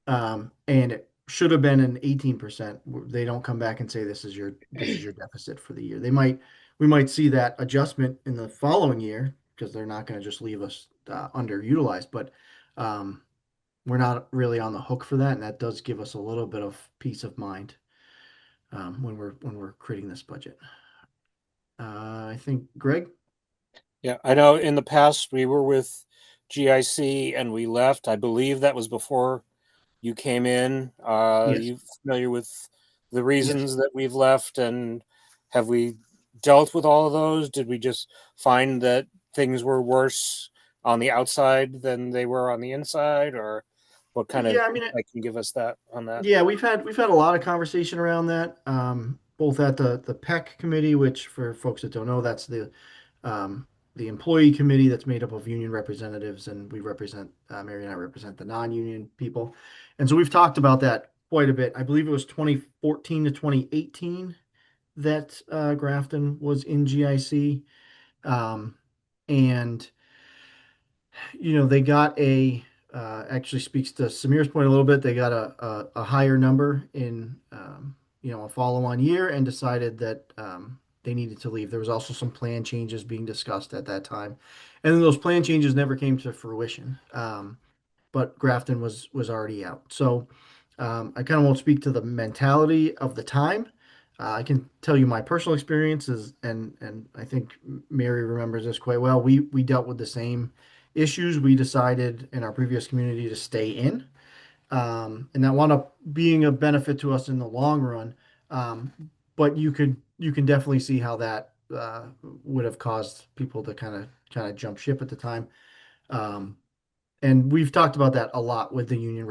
And it should have been an 18%. They don't come back and say this is your deficit for the year. We might see that adjustment in the following year because they're not going to just leave us underutilized, but we're not really on the hook for that, and that does give us a little bit of peace of mind when we're creating this budget. I think Greg. Yeah, I know in the past we were with GIC and we left. I believe that was before you came in. Yes. You familiar with the reasons that we've left, and have we dealt with all of those? Did we just find that things were worse on the outside than they were on the inside, or what kind of can give us that on that? Yeah, we've had a lot of conversation around that, both at the PEC committee, which for folks that don't know, that's the employee committee that's made up of union representatives, and we represent Mary and I represent the non-union people, and so we've talked about that quite a bit. I believe it was 2014 to 2018 that Grafton was in GIC, and they got actually speaks to Samir's point a little bit. They got a higher number in a follow-on year and decided that they needed to leave. There was also some plan changes being discussed at that time, and then those plan changes never came to fruition. But Grafton was already out. So I kind of won't speak to the mentality of the time. I can tell you my personal experiences, and I think Mary remembers this quite well. We dealt with the same issues. We decided in our previous community to stay in, and that wound up being a benefit to us in the long run. But you can definitely see how that would have caused people to kind of jump ship at the time. And we've talked about that a lot with the union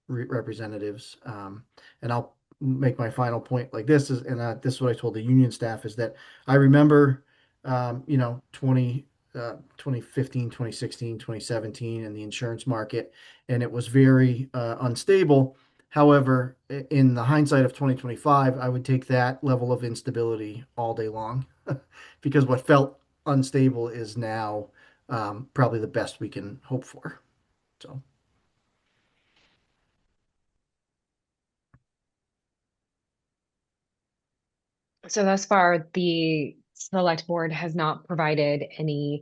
representatives. And I'll make my final point like this is, and this is what I told the union staff, is that I remember, 2015, 2016, 2017 and the insurance market, and it was very unstable. However, in the hindsight of 2025, I would take that level of instability all day long because what felt unstable is now probably the best we can hope for. So thus far, the select board has not provided any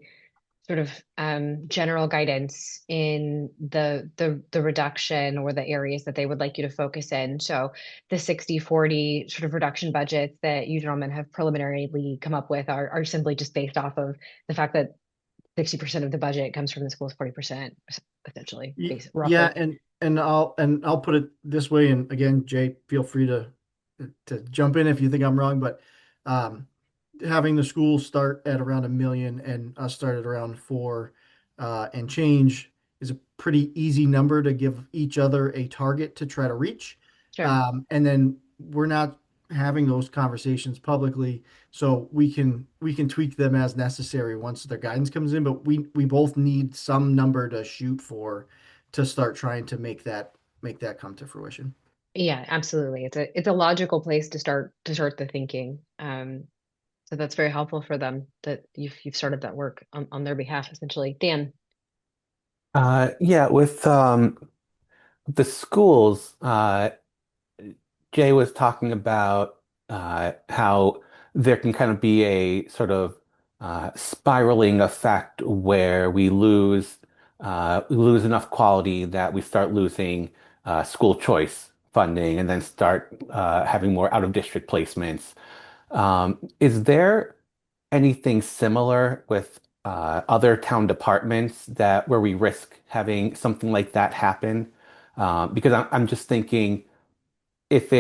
sort of general guidance in the reduction or the areas that they would like you to focus in. So the 60-40 sort of reduction budgets that you gentlemen have preliminarily come up with are simply just based off of the fact that 60% of the budget comes from the schools, 40% essentially. Roughly. Yeah, and I'll put it this way, and again, Jay, feel free to jump in if you think I'm wrong, but having the school start at around $1 million and us start at around $4 and change is a pretty easy number to give each other a target to try to reach. Sure. And then we're not having those conversations publicly, so we can tweak them as necessary once their guidance comes in. But we both need some number to shoot for to start trying to make that come to fruition. Yeah, absolutely. It's a logical place to start the thinking. So that's very helpful for them that you've started that work on their behalf, essentially. Dan. Yeah, with the schools, Jay was talking about how there can kind of be a sort of spiraling effect where we lose enough quality that we start losing school choice funding and then start having more out-of-district placements. Is there anything similar with other town departments that where we risk having something like that happen? Because I'm just thinking if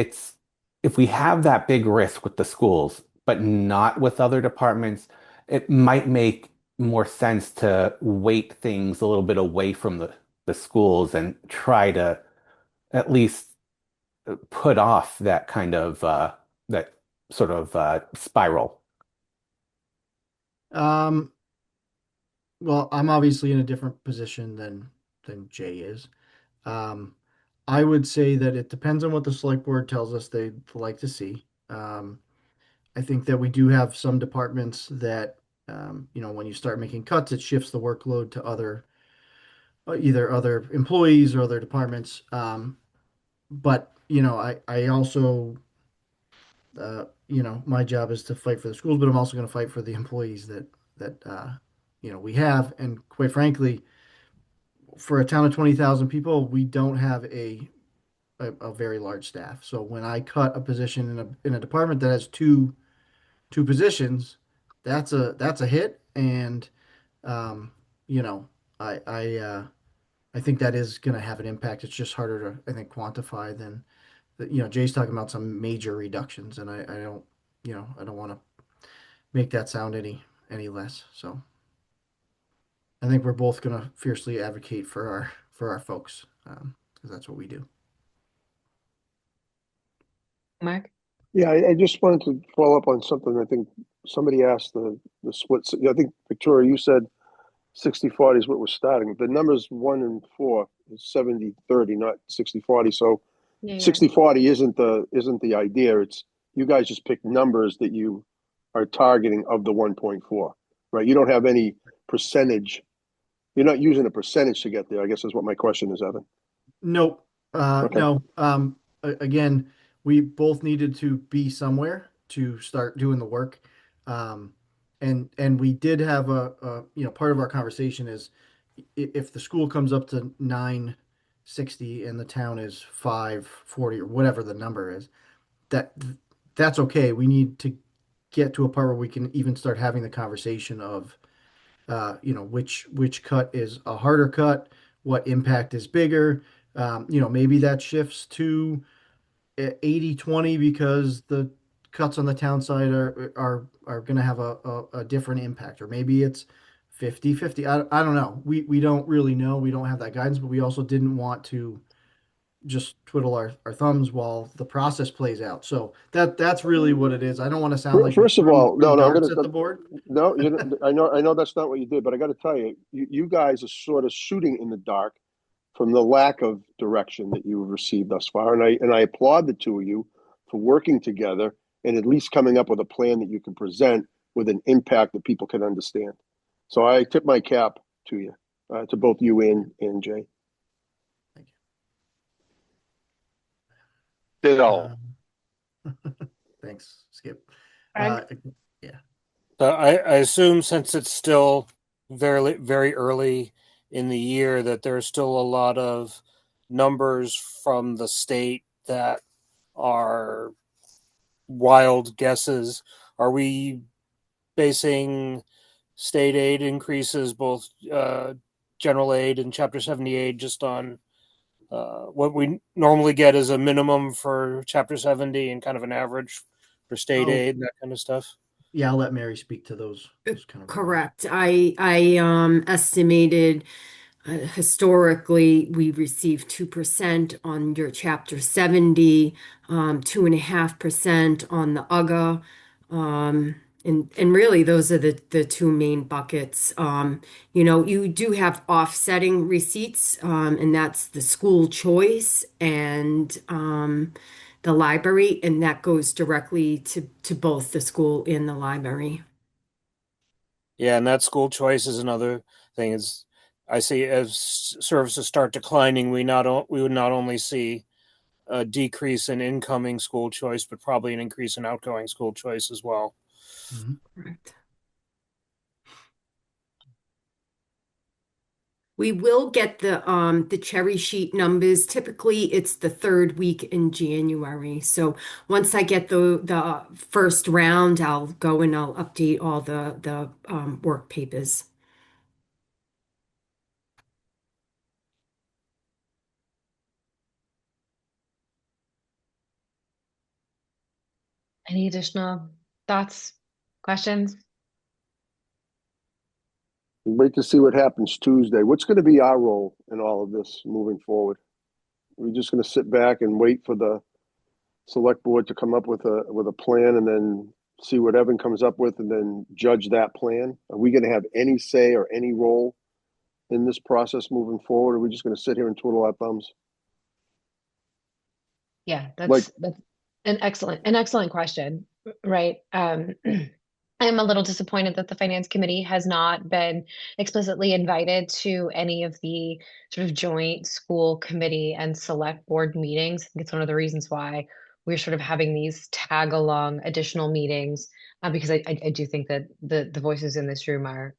we have that big risk with the schools, but not with other departments, it might make more sense to weight things a little bit away from the schools and try to at least put off that kind of that sort of spiral. Um, well, I'm obviously in a different position than Jay is. Um, I would say that it depends on what the select board tells us they'd like to see. I think that we do have some departments that, when you start making cuts, it shifts the workload to either other employees or other departments. But I also, my job is to fight for the schools, but I'm also going to fight for the employees that we have. And quite frankly, for a town of 20,000 people, we don't have a very large staff. So when I cut a position in a department that has two positions, that's a hit. And um, you know, I think that is going to have an impact. It's just harder to, I think, quantify than Jay's talking about some major reductions, and I don't want to make that sound any less. So I think we're both going to fiercely advocate for our folks, because that's what we do. Mark? Yeah, I just wanted to follow up on something. I think somebody asked the splits. I think Victoria, you said 60-40 is what we're starting. The numbers 1 and 4 is 70-30, not 60-40. So Yeah. 60-40 isn't the idea. It's you guys just pick numbers that you are targeting of the 1.4, right? You don't have any percentage. You're not using a percentage to get there, I guess is what my question is, Evan. Nope. Okay. No. Again, we both needed to be somewhere to start doing the work. And we did have part of our conversation is if the school comes up to 960 and the town is 540 or whatever the number is, that's okay. We need to get to a part where we can even start having the conversation of which cut is a harder cut, what impact is bigger. Maybe that shifts to 80-20 because the cuts on the town side are going to have a different impact, or maybe it's 50-50. I don't know. We don't really know. We don't have that guidance, but we also didn't want to just twiddle our thumbs while the process plays out. So that's really what it is. I don't want to sound like First of all, no, I'm darts at the board. No, I know that's not what you did, but I got to tell you, you guys are sort of shooting in the dark from the lack of direction that you've received thus far, and I applaud the two of you for working together and at least coming up with a plan that you can present with an impact that people can understand. So I tip my cap to you, to both you and Jay. Ditto. Thanks, Skip. Greg? Yeah. I assume since it's still very, very early in the year that there's still a lot of numbers from the state that are wild guesses. Are we basing state aid increases, both general aid and Chapter 70 aid, just on what we normally get as a minimum for Chapter 70 and kind of an average for state aid and that kind of stuff? Yeah, I'll let Mary speak to those kind of numbers. Correct. I estimated historically we receive 2% on your chapter 70, 2.5% on the UGA. And really those are the two main buckets. You do have offsetting receipts, and that's the school choice and the library, and that goes directly to both the school and the library. Yeah, and that school choice is another thing. Is I see as services start declining, we would not only see a decrease in incoming school choice, but probably an increase in outgoing school choice as well. Correct. We will get the cherry sheet numbers. Typically, it's the third week in January. So once I get the first round, I'll go and I'll update all the work papers. Any additional thoughts, questions? Wait to see what happens Tuesday. What's going to be our role in all of this moving forward? We're just going to sit back and wait for the select board to come up with a plan and then see what Evan comes up with and then judge that plan? Are we going to have any say or any role in this process moving forward? Or are we just going to sit here and twiddle our thumbs? Yeah, Like- that's an excellent question, right? I'm a little disappointed that the finance committee has not been explicitly invited to any of the sort of joint school committee and select board meetings. I think it's one of the reasons why we're sort of having these tag along additional meetings, because I do think that the voices in this room are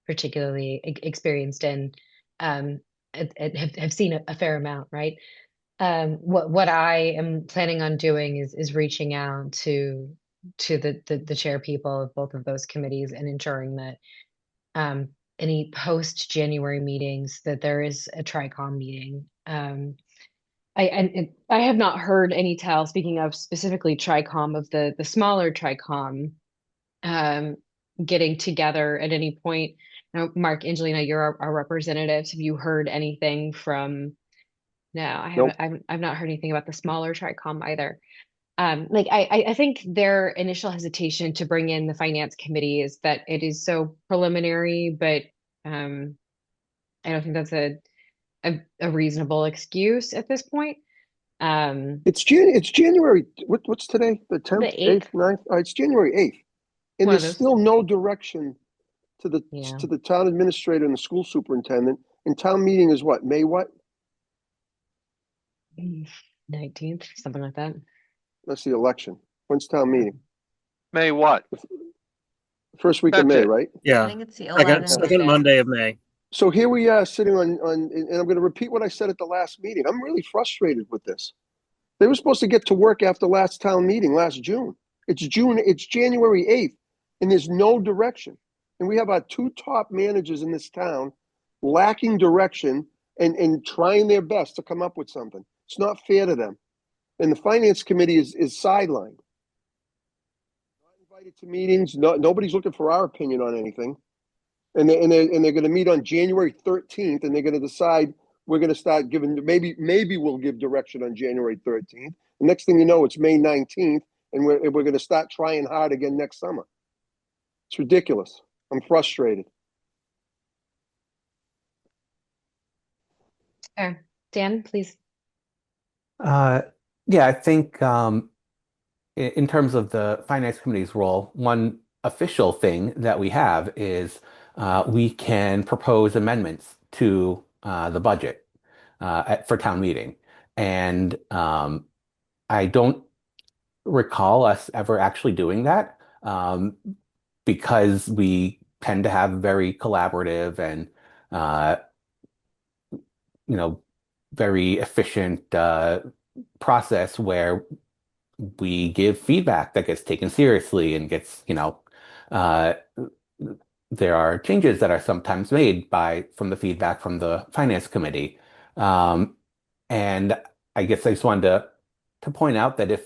particularly experienced and have seen a fair amount, right? What I am planning on doing is reaching out to the chair people of both of those committees and ensuring that any post January meetings that there is a TRICOM meeting. I have not heard any tell, speaking of specifically TRICOM, of the smaller TRICOM getting together at any point. Now, Mark, Angelina, you're our representatives. Have you heard anything from? No, I haven't. Nope. I've not heard anything about the smaller TRICOM either. I think their initial hesitation to bring in the finance committee is that it is so preliminary, but I don't think that's a reasonable excuse at this point. It's January. What's today? The 10th, The 8th? 8th, 9th? It's January 8th. And One of there's those. still no direction to Yeah. the town administrator and the school superintendent. And town meeting is what? May what? 19th, something like that. That's the election. When's town meeting? May what? First week of That's May, it. right? I Yeah, think it's the second 11th. second Monday of May. So here we are sitting on, and I'm going to repeat what I said at the last meeting. I'm really frustrated with this. They were supposed to get to work after last town meeting last June. It's January 8th, and there's no direction. And we have our two top managers in this town lacking direction and trying their best to come up with something. It's not fair to them. And the finance committee is sidelined. Not invited to meetings. Nobody's looking for our opinion on anything. And they're going to meet on January 13th, and they're going to decide we're going to start giving, maybe we'll give direction on January 13th. The next thing you know, it's May 19th, and we're going to start trying hard again next summer. It's ridiculous. I'm frustrated. Dan, please. Yeah, I think in terms of the finance committee's role, one official thing that we have is we can propose amendments to the budget for town meeting. And I don't recall us ever actually doing that because we tend to have very collaborative and very efficient process where we give feedback that gets taken seriously and gets, there are changes that are sometimes made from the feedback from the finance committee. And I guess I just wanted to point out that if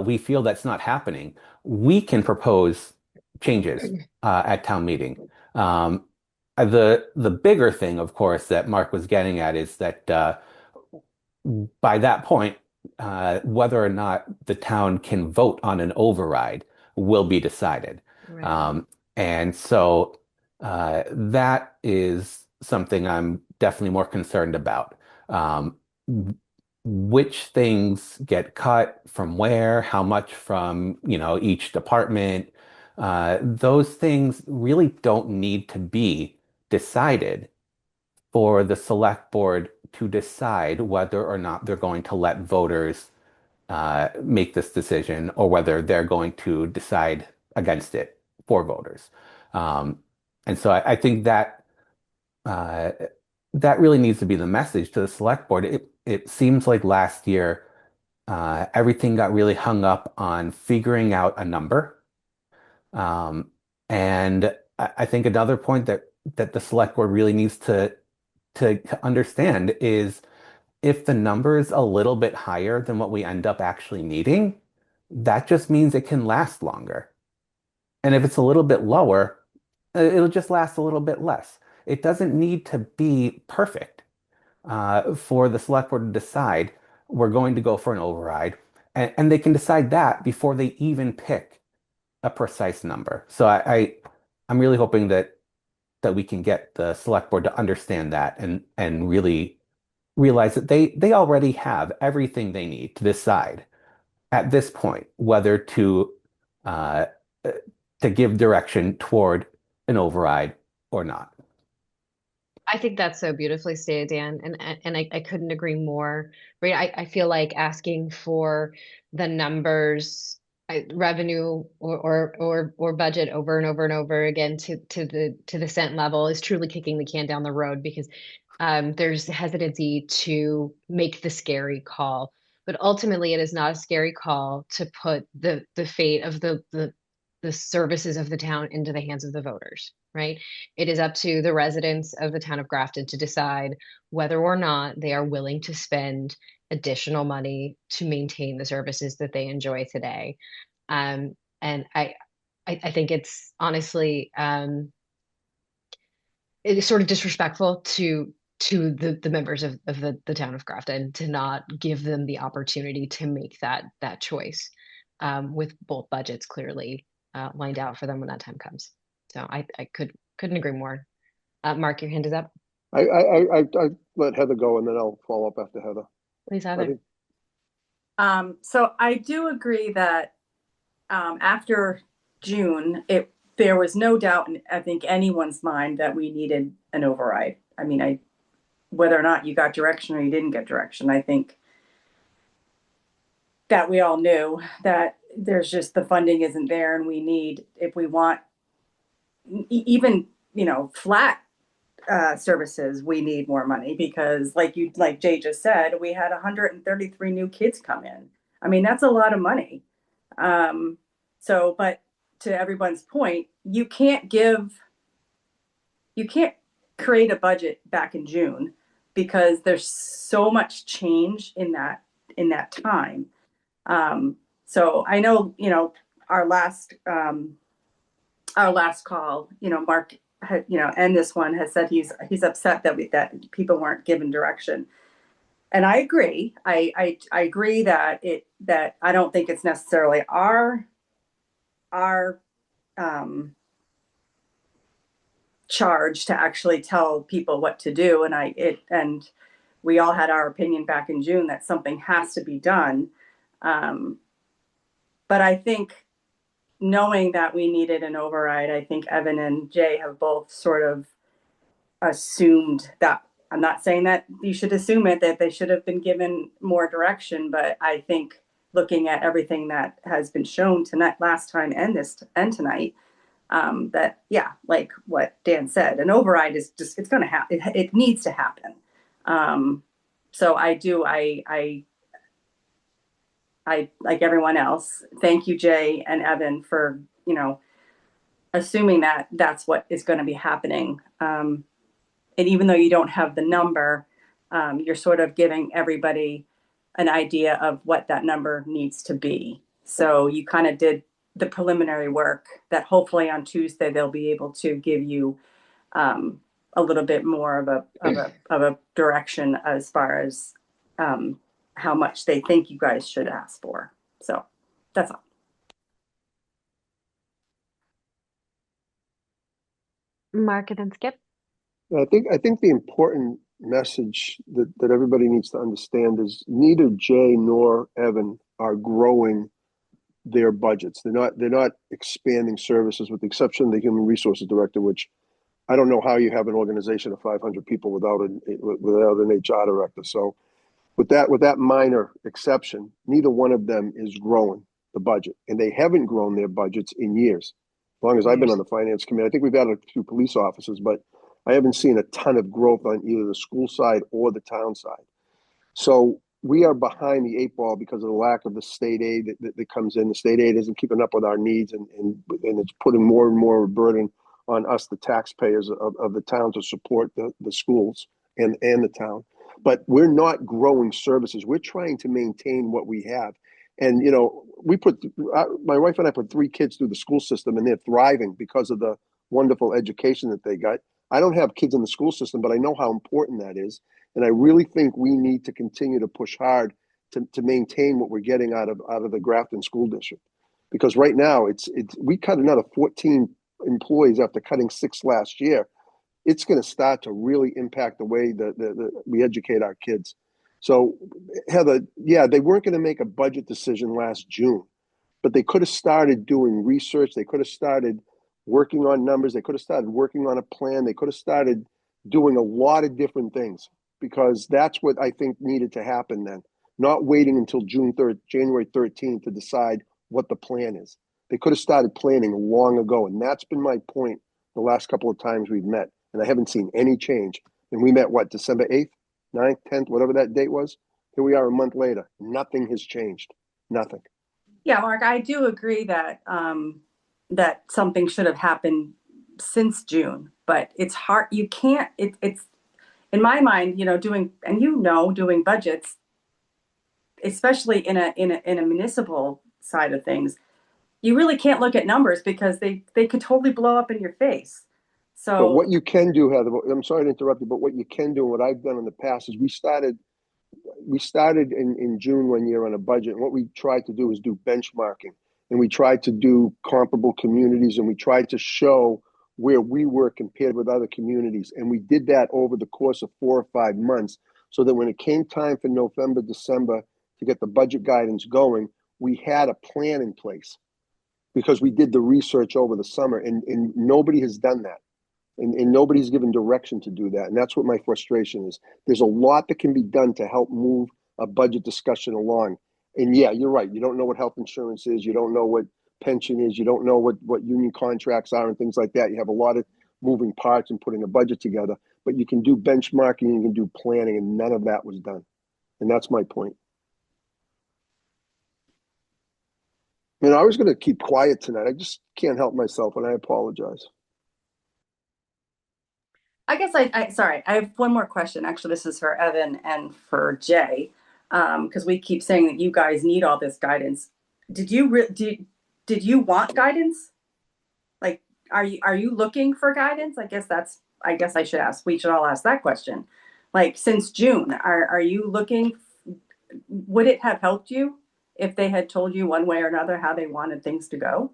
we feel that's not happening, we can propose changes at town meeting. The bigger thing, of course, that Mark was getting at is that by that point, whether or not the town can vote on an override will be decided. Right. And so that is something I'm definitely more concerned about. Um, which things get cut from where, how much from, each department. Those things really don't need to be decided for the select board to decide whether or not they're going to let voters make this decision or whether they're going to decide against it for voters. And so I think that uh, that really needs to be the message to the select board. It seems like last year everything got really hung up on figuring out a number. And I think another point that the select board really needs to understand is if the number is a little bit higher than what we end up actually needing, that just means it can last longer. And if it's a little bit lower, it'll just last a little bit less. It doesn't need to be perfect for the select board to decide we're going to go for an override. And they can decide that before they even pick a precise number. So I'm really hoping that we can get the select board to understand that and really realize that they already have everything they need to decide at this point whether uh, to give direction toward an override or not. I think that's so beautifully stated, Dan, and I couldn't agree more. Right, I feel like asking for the numbers, revenue or budget over and over and over again to the cent level is truly kicking the can down the road because there's hesitancy to make the scary call. But ultimately, it is not a scary call to put the fate of the services of the town into the hands of the voters, right? It is up to the residents of the town of Grafton to decide whether or not they are willing to spend additional money to maintain the services that they enjoy today. And I think it's honestly it is sort of disrespectful to the members of the town of Grafton to not give them the opportunity to make that choice with both budgets clearly lined out for them when that time comes. So I couldn't agree more. Mark, your hand is up. I let Heather go and then I'll follow up after Heather. Please, I Heather. think So I do agree that after June, there was no doubt in I think anyone's mind that we needed an override. I mean, whether or not you got direction or you didn't get direction, I think that we all knew that there's just the funding isn't there, and we need, if we want even flat services, we need more money because like Jay just said, we had 133 new kids come in. I mean, that's a lot of money. But to everyone's point, you can't create a budget back in June because there's so much change in that time. So I know, our last call, Mark had, and this one has said he's upset that people weren't given direction. And I agree. I agree that I don't think it's necessarily our charge to actually tell people what to do. And we all had our opinion back in June that something has to be done. But I think knowing that we needed an override, I think Evan and Jay have both sort of assumed that. I'm not saying that you should assume it, that they should have been given more direction, but I think looking at everything that has been shown tonight, last time and tonight, that like what Dan said, an override is just, it's going to happen. It needs to happen. So I like everyone else. Thank you, Jay and Evan, for assuming that that's what is going to be happening. And even though you don't have the number, you're sort of giving everybody an idea of what that number needs to be. So you kind of did the preliminary work that hopefully on Tuesday they'll be able to give you a little bit more of a direction as far as how much they think you guys should ask for. So that's all. Mark and then Skip. I think the important message that everybody needs to understand is neither Jay nor Evan are growing their budgets. They're not expanding services, with the exception of the human resources director, which I don't know how you have an organization of 500 people without an HR director. So with that minor exception, neither one of them is growing the budget, and they haven't grown their budgets in years. As long as I've been on the finance committee, I think we've added a few police officers, but I haven't seen a ton of growth on either the school side or the town side. So we are behind the eight ball because of the lack of the state aid that comes in. The state aid isn't keeping up with our needs, and it's putting more and more burden on us, the taxpayers of the town, to support the schools and the town. But we're not growing services. We're trying to maintain what we have. And, my wife and I put 3 kids through the school system, and they're thriving because of the wonderful education that they got. I don't have kids in the school system, but I know how important that is. And I really think we need to continue to push hard to maintain what we're getting out of the Grafton School District. Because right now we cut another 14 employees after cutting 6 last year. It's going to start to really impact the way that we educate our kids. So, Heather, yeah, they weren't going to make a budget decision last June, but they could have started doing research. They could have started working on numbers. They could have started working on a plan. They could have started doing a lot of different things, because that's what I think needed to happen then, not waiting until January 13th to decide what the plan is. They could have started planning long ago, and that's been my point the last couple of times we've met, and I haven't seen any change. And we met, December 8th, 9th, 10th, whatever that date was. Here we are a month later. Nothing has changed. Nothing. Yeah, Mark, I do agree that that something should have happened since June, but it's hard. You can't. It's in my mind, doing budgets, especially in a municipal side of things, you really can't look at numbers because they could totally blow up in your face. So But what you can do, Heather, I'm sorry to interrupt you, but what you can do, and what I've done in the past, is we started in June one year on a budget, and what we tried to do is do benchmarking, and we tried to do comparable communities, and we tried to show where we were compared with other communities. And we did that over the course of 4 or 5 months, so that when it came time for November, December to get the budget guidance going, we had a plan in place, because we did the research over the summer, and nobody has done that. And nobody's given direction to do that. And that's what my frustration is. There's a lot that can be done to help move a budget discussion along. And yeah, you're right. You don't know what health insurance is. You don't know what pension is. You don't know what union contracts are and things like that. You have a lot of moving parts in putting a budget together. But you can do benchmarking, you can do planning, and none of that was done. And that's my point. I was going to keep quiet tonight. I just can't help myself, and I apologize. I guess sorry, I have one more question. Actually, this is for Evan and for Jay, because we keep saying that you guys need all this guidance. Did you want guidance? Like, are you looking for guidance? I guess I should ask. We should all ask that question. Like, since June, are you looking? Would it have helped you if they had told you one way or another how they wanted things to go?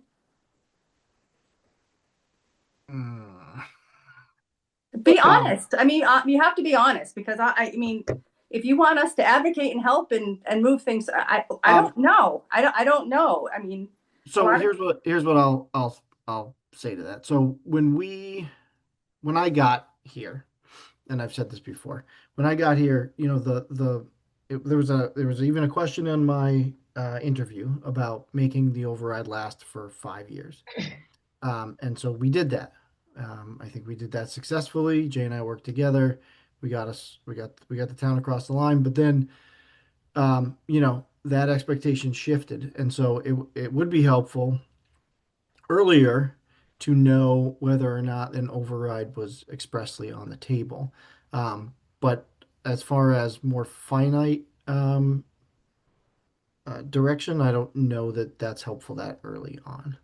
Be honest. I mean, you have to be honest, because I mean, if you want us to advocate and help and move things, I don't know. I don't know. I mean, so here's what I'll say to that. So when I got here, and I've said this before, when I got here, there was even a question in my interview about making the override last for 5 years, and so we did that. I think we did that successfully. Jay and I worked together. We got the town across the line. But then, that expectation shifted, and so it would be helpful earlier to know whether or not an override was expressly on the table. But as far as more finite direction. I don't know that that's helpful that early on.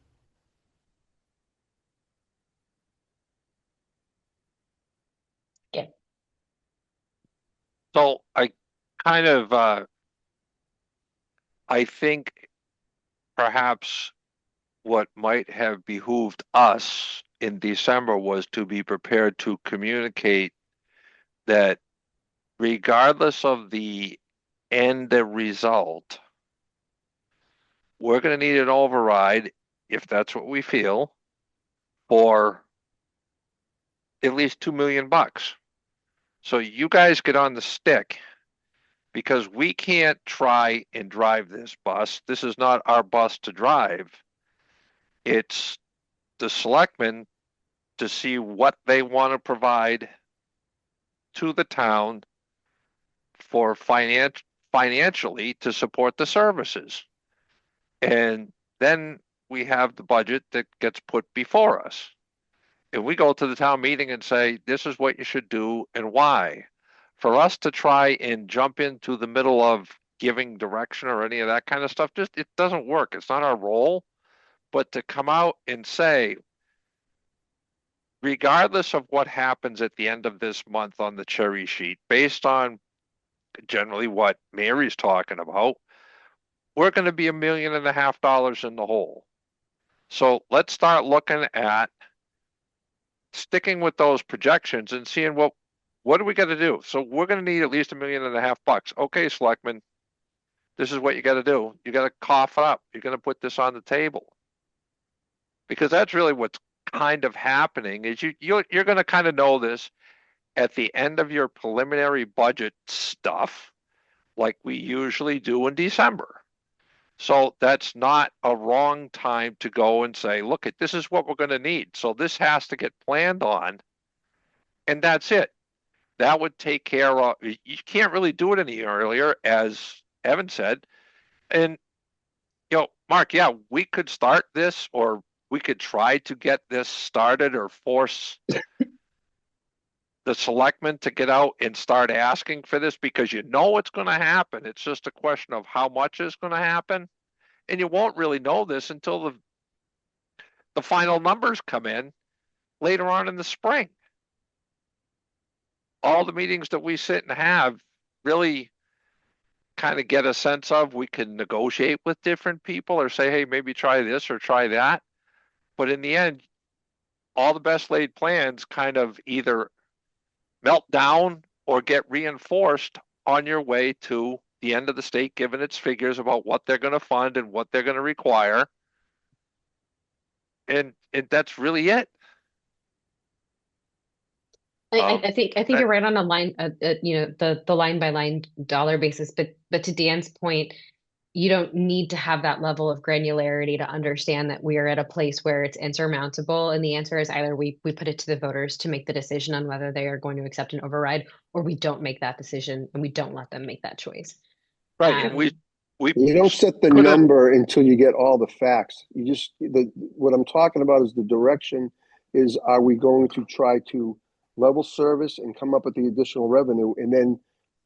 Yeah. So I kind of, I think perhaps what might have behooved us in December was to be prepared to communicate that regardless of the end result, we're going to need an override, if that's what we feel, for at least $2 million. So you guys get on the stick because we can't try and drive this bus. This is not our bus to drive. It's the selectmen to see what they want to provide to the town for financially to support the services. And then we have the budget that gets put before us. And we go to the town meeting and say, this is what you should do and why. For us to try and jump into the middle of giving direction or any of that kind of stuff, just it doesn't work. It's not our role. But to come out and say, regardless of what happens at the end of this month on the cherry sheet, based on generally what Mary's talking about, we're going to be $1.5 million in the hole. So let's start looking at sticking with those projections and seeing what do we got to do. So we're going to need at least $1.5 million. Okay, selectmen, this is what you got to do. You got to cough it up. You're going to put this on the table, because that's really what's kind of happening. Is you're going to kind of know this at the end of your preliminary budget stuff, like we usually do in December. So that's not a wrong time to go and say, look, this is what we're going to need. So this has to get planned on, and that's it. That would take care of, you can't really do it any earlier, as Evan said. And, Mark, yeah, we could start this, or we could try to get this started, or force the selectmen to get out and start asking for this, because it's going to happen. It's just a question of how much is going to happen. And you won't really know this until the final numbers come in later on in the spring. All the meetings that we sit and have really kind of get a sense of, we can negotiate with different people or say, hey, maybe try this or try that. But in the end, all the best laid plans kind of either melt down or get reinforced on your way to the end of the state giving its figures about what they're going to fund and what they're going to require. And that's really it. I think you're right on a line, the line by line dollar basis, but to Dan's point, you don't need to have that level of granularity to understand that we are at a place where it's insurmountable. And the answer is either we put it to the voters to make the decision on whether they are going to accept an override, or we don't make that decision and we don't let them make that choice. Right. And we you don't set the number until you get all the facts. What I'm talking about is the direction is, are we going to try to level service and come up with the additional revenue? And then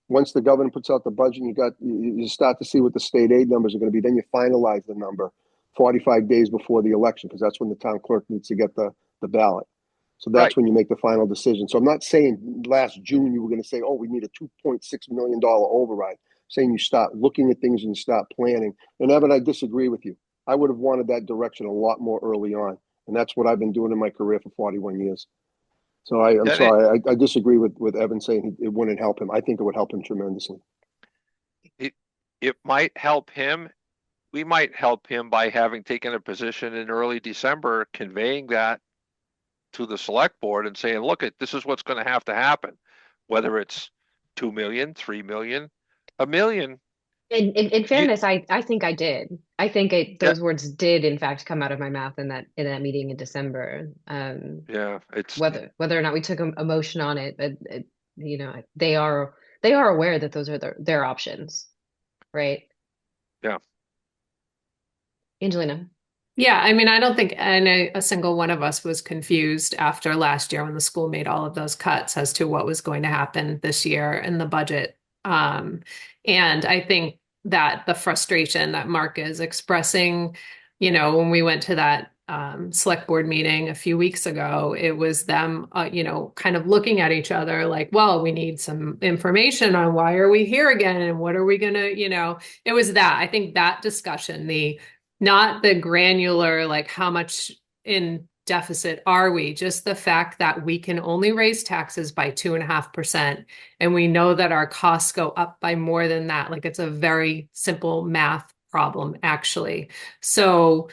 once the governor puts out the budget, you start to see what the state aid numbers are going to be. Then you finalize the number 45 days before the election, because that's when the town clerk needs to get the ballot. So that's when you make the final decision. So I'm not saying last June you were going to say, oh, we need a $2.6 million override. I'm saying you start looking at things and you start planning. And Evan, I disagree with you. I would have wanted that direction a lot more early on. And that's what I've been doing in my career for 41 years. So I'm sorry, I disagree with Evan saying it wouldn't help him. I think it would help him tremendously. It might help him. We might help him by having taken a position in early December, conveying that to the select board and saying, look, this is what's going to happen, whether it's 2 million, 3 million, 1 million. In fairness, I think I did. I think those words did in fact come out of my mouth in that meeting in December. It's whether or not we took a motion on it, but they are aware that those are their options, right? Yeah. Angelina. Yeah, I mean, I don't think a single one of us was confused after last year when the school made all of those cuts as to what was going to happen this year in the budget. And I think that the frustration that Mark is expressing, when we went to that select board meeting a few weeks ago, it was them, kind of looking at each other like, well, we need some information on why are we here again and what are we gonna, it was that. I think that discussion, not the granular, like how much in deficit are we, just the fact that we can only raise taxes by 2.5%. And we know that our costs go up by more than that. Like it's a very simple math problem, actually. So,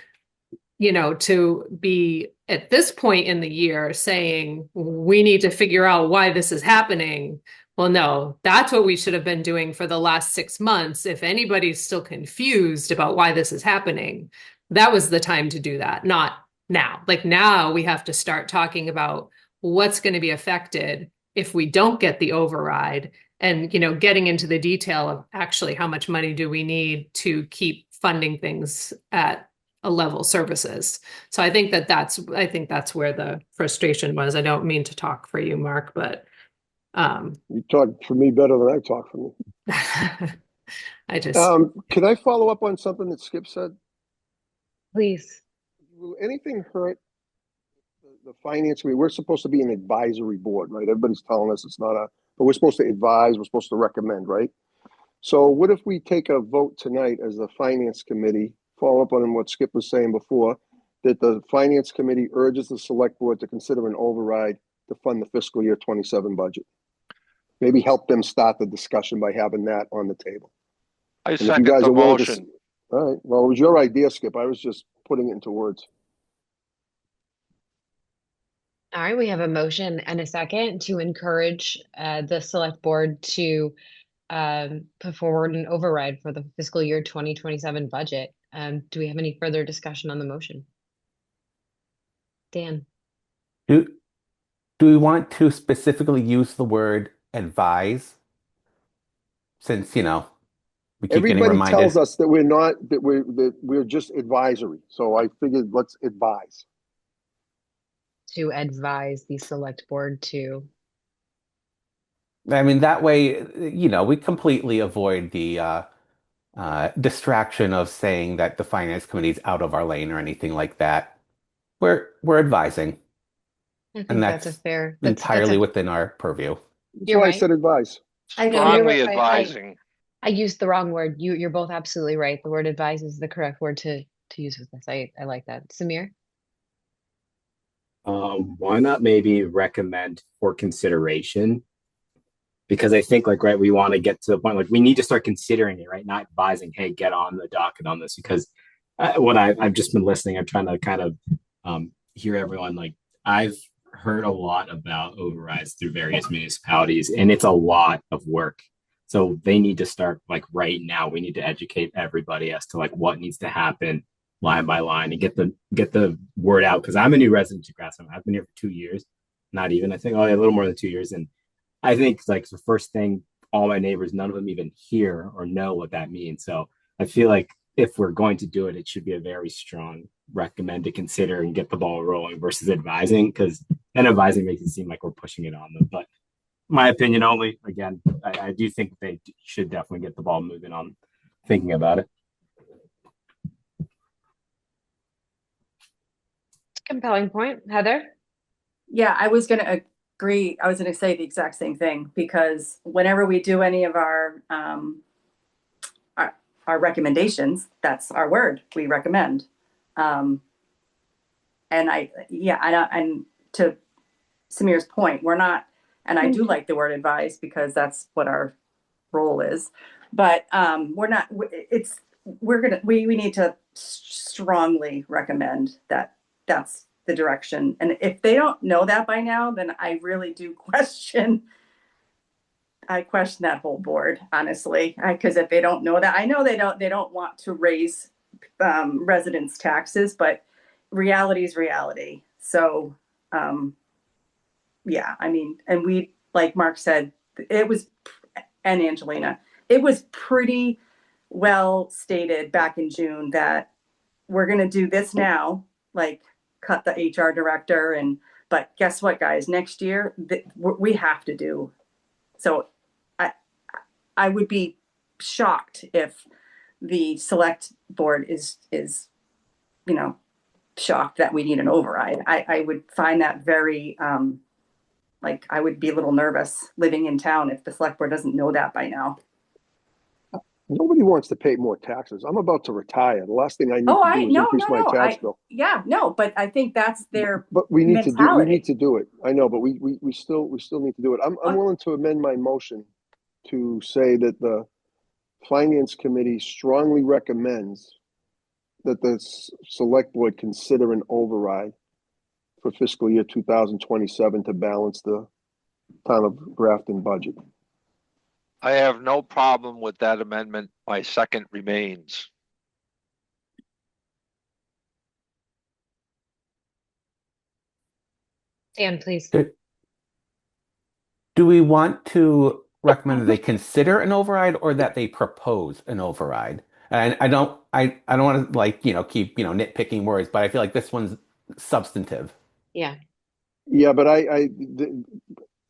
to be at this point in the year saying we need to figure out why this is happening. Well, no, that's what we should have been doing for the last 6 months. If anybody's still confused about why this is happening, that was the time to do that, not now. Like now we have to start talking about what's going to be affected if we don't get the override and, getting into the detail of actually how much money do we need to keep funding things at a level services. So I think that's where the frustration was. I don't mean to talk for you, Mark, but you talk for me better than I talk for me. I just can I follow up on something that Skip said? Please. Will anything hurt the finance committee? We're supposed to be an advisory board, right? Everybody's telling us it's not but we're supposed to advise, we're supposed to recommend, right? So what if we take a vote tonight as the finance committee, follow up on what Skip was saying before, that the finance committee urges the select board to consider an override to fund the fiscal year 27 budget? Maybe help them start the discussion by having that on the table. I second the motion. All right. Well, it was your idea, Skip. I was just putting it into words. All right, we have a motion and a second to encourage the select board to put forward an override for the fiscal year 2027 budget. Do we have any further discussion on the motion? Dan? Do we want to specifically use the word advise? Since, we keep getting Everybody reminded. tells us that we're just advisory. So I figured let's advise. To advise the select board to. I mean, that way, we completely avoid the distraction of saying that the finance committee is out of our lane or anything like that. We're advising. I think And that's that's a fair. entirely within our purview. That's why I said advise. I know, you're Strongly right. advising. I used the wrong word. You're both absolutely right. The word advise is the correct word to use with this. I like that. Samir? Why not maybe recommend for consideration? Because I think right, we want to get to the point, we need to start considering it, right? Not advising, hey, get on the docket on this. Because what I've just been listening, I'm trying to kind of hear everyone. I've heard a lot about overrides through various municipalities, and it's a lot of work. So they need to start right now. We need to educate everybody as to what needs to happen line by line and get the word out. Because I'm a new resident of Grassham. I've been here for 2 years, not even. I think a little more than 2 years, and I think the first thing, all my neighbors, none of them even hear or know what that means. So I feel like if we're going to do it, it should be a very strong recommend to consider and get the ball rolling versus advising, because then advising makes it seem like we're pushing it on them. But my opinion only, again, I do think they should definitely get the ball moving on thinking about it. Compelling point. Heather? Yeah, I was going to agree. I was going to say the exact same thing, because whenever we do any of our recommendations, that's our word. We recommend. And to Samir's point, we're not, and I do like the word advise because that's what our role is, but we need to strongly recommend that that's the direction. And if they don't know that by now, then I really do question that whole board, honestly, because if they don't know that, I know they don't want to raise residents' taxes, but reality is reality. So, yeah, I mean, and we, like Mark said, and Angelina, it was pretty well stated back in June that we're going to do this now, cut the HR director, but guess what, guys, next year we have to do. So I would be shocked if the select board is, you know, shocked that we need an override. I would find that very, like, I would be a little nervous living in town if the select board doesn't know that by now. Nobody wants to pay more taxes. I'm about to retire. The last thing I need Oh, to do is increase my tax bill. Yeah, no, but I think that's their But we need to mentality. do it. I know, but we still need to do it. I'm willing to amend my motion to say that the Finance Committee strongly recommends that the select board consider an override for fiscal year 2027 to balance the town of Grafton budget. I have no problem with that amendment. My second remains. Dan, please. Do we want to recommend that they consider an override or that they propose an override? And I don't want to like, keep, nitpicking words, but I feel like this one's substantive. Yeah. Yeah, but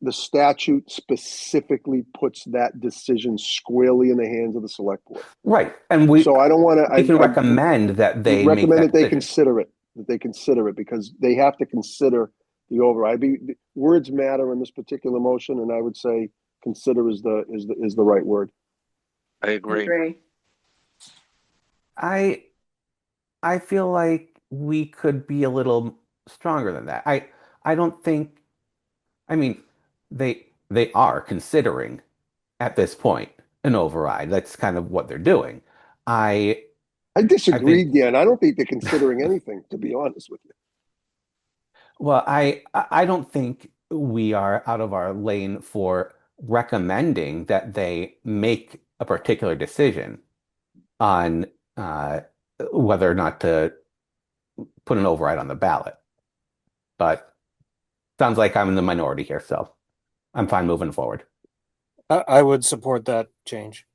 the statute specifically puts that decision squarely in the hands of the select board. Right. And so I don't want to. We can recommend that they recommend make that they consider it. That they consider it because they have to consider the override. Words matter in this particular motion, and I would say consider is the right word. I agree. I feel like we could be a little stronger than that. I don't think. I mean, they are considering at this point an override. That's kind of what they're doing. I disagree, Dan. I don't think they're considering anything, to be honest with you. Well, I don't think we are out of our lane for recommending that they make a particular decision on whether or not to put an override on the ballot. But sounds like I'm in the minority here, so I'm fine moving forward. I would support that change.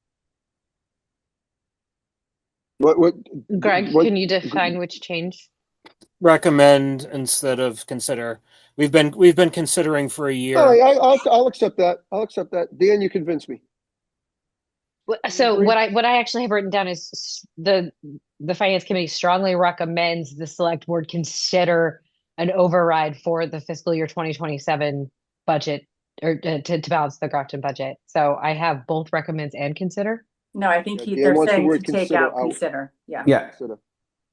Greg, can you define which change? Recommend instead of consider. We've been considering for a year. All right, I'll accept that. I'll accept that. Dan, you convinced me. So what I actually have written down is the Finance Committee strongly recommends the select board consider an override for the fiscal year 2027 budget or to balance the Grafton budget. So I have both recommends and consider. No, I think they're saying to take out consider. Yeah. Yeah.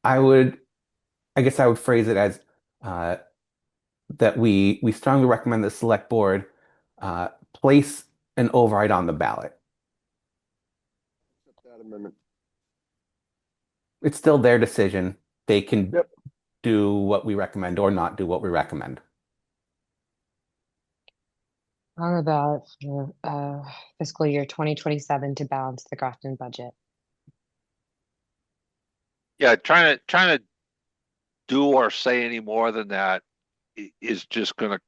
I guess I would phrase it as that we strongly recommend the select board place an override on the ballot. That amendment. It's still their decision. They can do what we recommend or not do what we recommend. On the ballot for fiscal year 2027 to balance the Grafton budget. Yeah, trying to do or say any more than that is just going to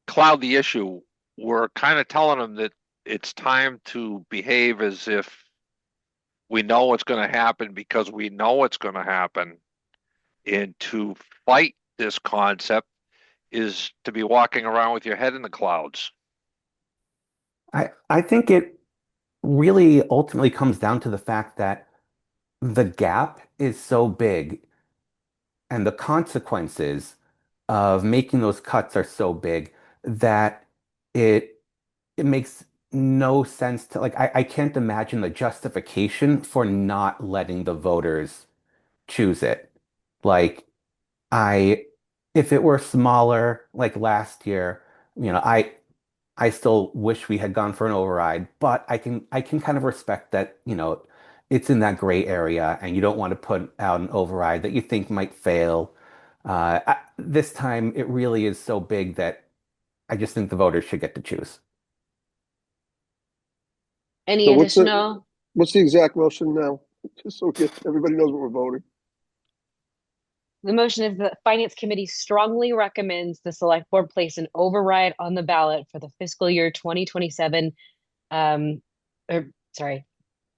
cloud the issue. We're kind of telling them that it's time to behave as if we know what's going to happen because we know what's going to happen. And to fight this concept is to be walking around with your head in the clouds. I think it really ultimately comes down to the fact that the gap is so big and the consequences of making those cuts are so big that it makes no sense to I can't imagine the justification for not letting the voters choose it. If it were smaller like last year, I still wish we had gone for an override, but I can kind of respect that, it's in that gray area and you don't want to put out an override that you think might fail. This time it really is so big that I just think the voters should get to choose. Any additional? What's the exact motion now? Just so everybody knows what we're voting. The motion is the Finance Committee strongly recommends the select board place an override on the ballot for the fiscal year 2027.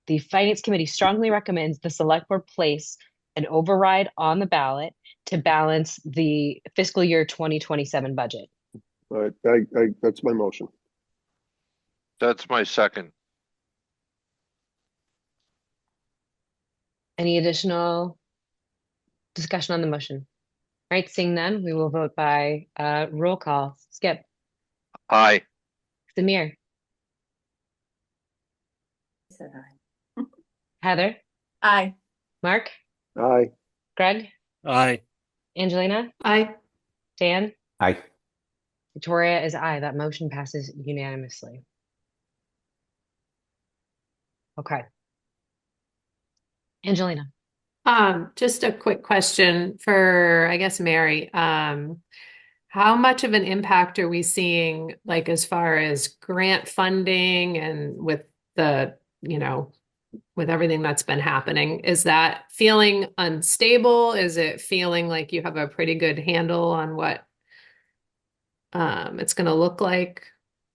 The Finance Committee strongly recommends the select board place an override on the ballot to balance the fiscal year 2027 budget. All right, that's my motion. That's my second. Any additional discussion on the motion? All right, seeing none, we will vote by roll call. Skip, Aye. Samir, Said aye. Heather, Aye. Mark, Aye. Greg, Aye. Angelina, Aye. Dan, Aye. Victoria is aye. That motion passes unanimously. Okay. Angelina. Just a quick question for, I guess, Mary. How much of an impact are we seeing, like, as far as grant funding and with the, with everything that's been happening? Is that feeling unstable? Is it feeling like you have a pretty good handle on what it's going to look like?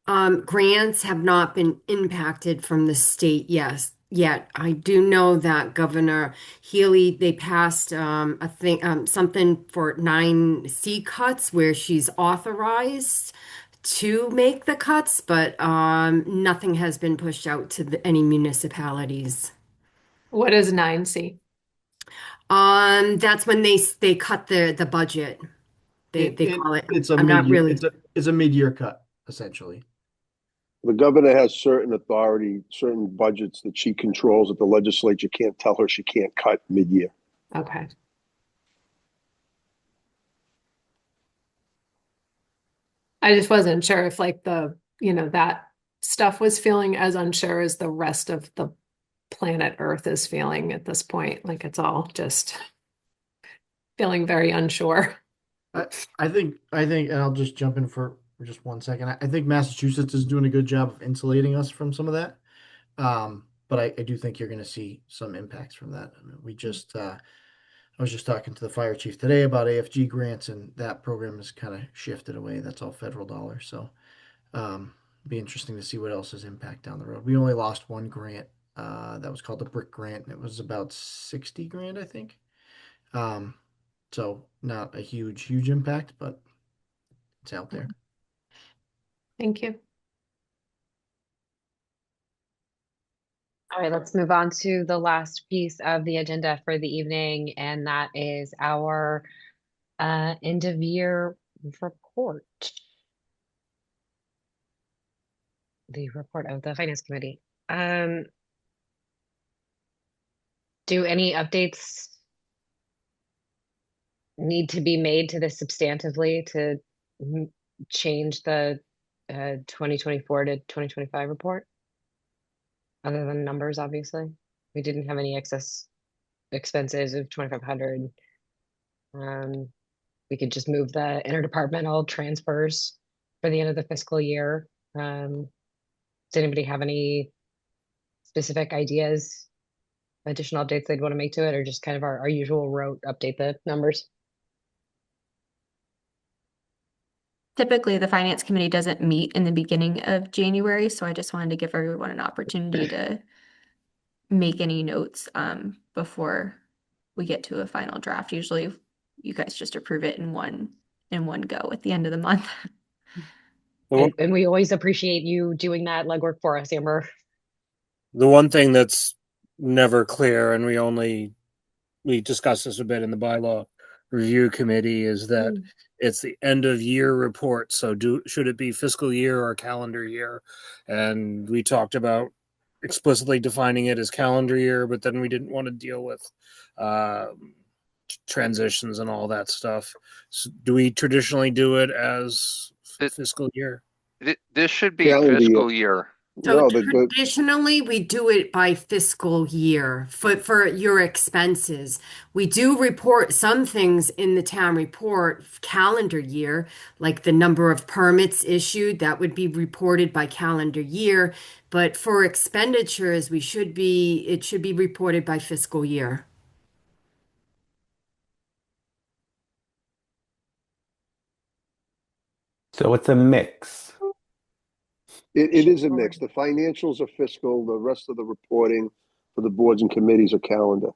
Grants have not been impacted from the state, yes, yet. I do know that Governor Healy, they passed a thing, something for 9C cuts where she's authorized to make the cuts, but nothing has been pushed out to any municipalities. What is 9C? That's when they cut the budget. They call it. It's a I'm not mid-year, really. it's a mid-year cut, essentially. The governor has certain authority, certain budgets that she controls that the legislature can't tell her she can't cut mid-year. Okay. I just wasn't sure if, like, that stuff was feeling as unsure as the rest of the planet Earth is feeling at this point. Like, it's all just feeling very unsure. I think, and I'll just jump in for just 1 second. I think Massachusetts is doing a good job of insulating us from some of that. But I do think you're going to see some impacts from that. I mean, I was just talking to the fire chief today about AFG grants, and that program has kind of shifted away. That's all federal dollars. So, be interesting to see what else is impact down the road. We only lost one grant, that was called the BRIC grant, and it was about 60 grand, I think. So not a huge impact, but it's out there. Thank you. All right, let's move on to the last piece of the agenda for the evening, and that is our end of year report. The report of the Finance Committee. Do any updates need to be made to this substantively to change the 2024 to 2025 report? Other than numbers, obviously. We didn't have any excess expenses of 2,500. We could just move the interdepartmental transfers for the end of the fiscal year. Does anybody have any specific ideas, additional updates they'd want to make to it, or just kind of our usual rote update the numbers? Typically, the Finance Committee doesn't meet in the beginning of January, so I just wanted to give everyone an opportunity to make any notes before we get to a final draft. Usually, you guys just approve it in one go at the end of the month. And we always appreciate you doing that legwork for us, Amber. The one thing that's never clear, and we discussed this a bit in the bylaw review committee, is that it's the end of year report. So should it be fiscal year or calendar year? And we talked about explicitly defining it as calendar year, but then we didn't want to deal with transitions and all that stuff. So do we traditionally do it as fiscal year? This should be Calendar fiscal year. So No, traditionally, we do it by fiscal year for your expenses. We do report some things in the town report calendar year, like the number of permits issued, that would be reported by calendar year. But for expenditures, it should be reported by fiscal year. So it's a mix. It is a mix. The financials are fiscal. The rest of the reporting for the boards and committees are calendar.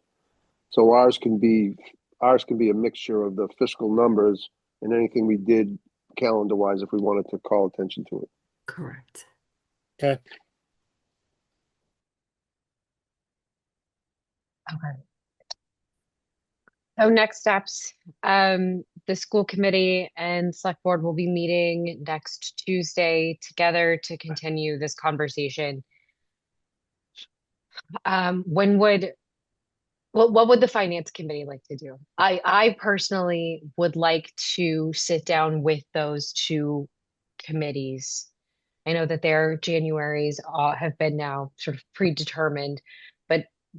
So ours can be a mixture of the fiscal numbers and anything we did calendar wise if we wanted to call attention to it. Correct. Okay. Okay. So next steps, the school committee and select board will be meeting next Tuesday together to continue this conversation. When would, what would the finance committee like to do? I personally would like to sit down with those two committees. I know that their Januaries have been now sort of predetermined,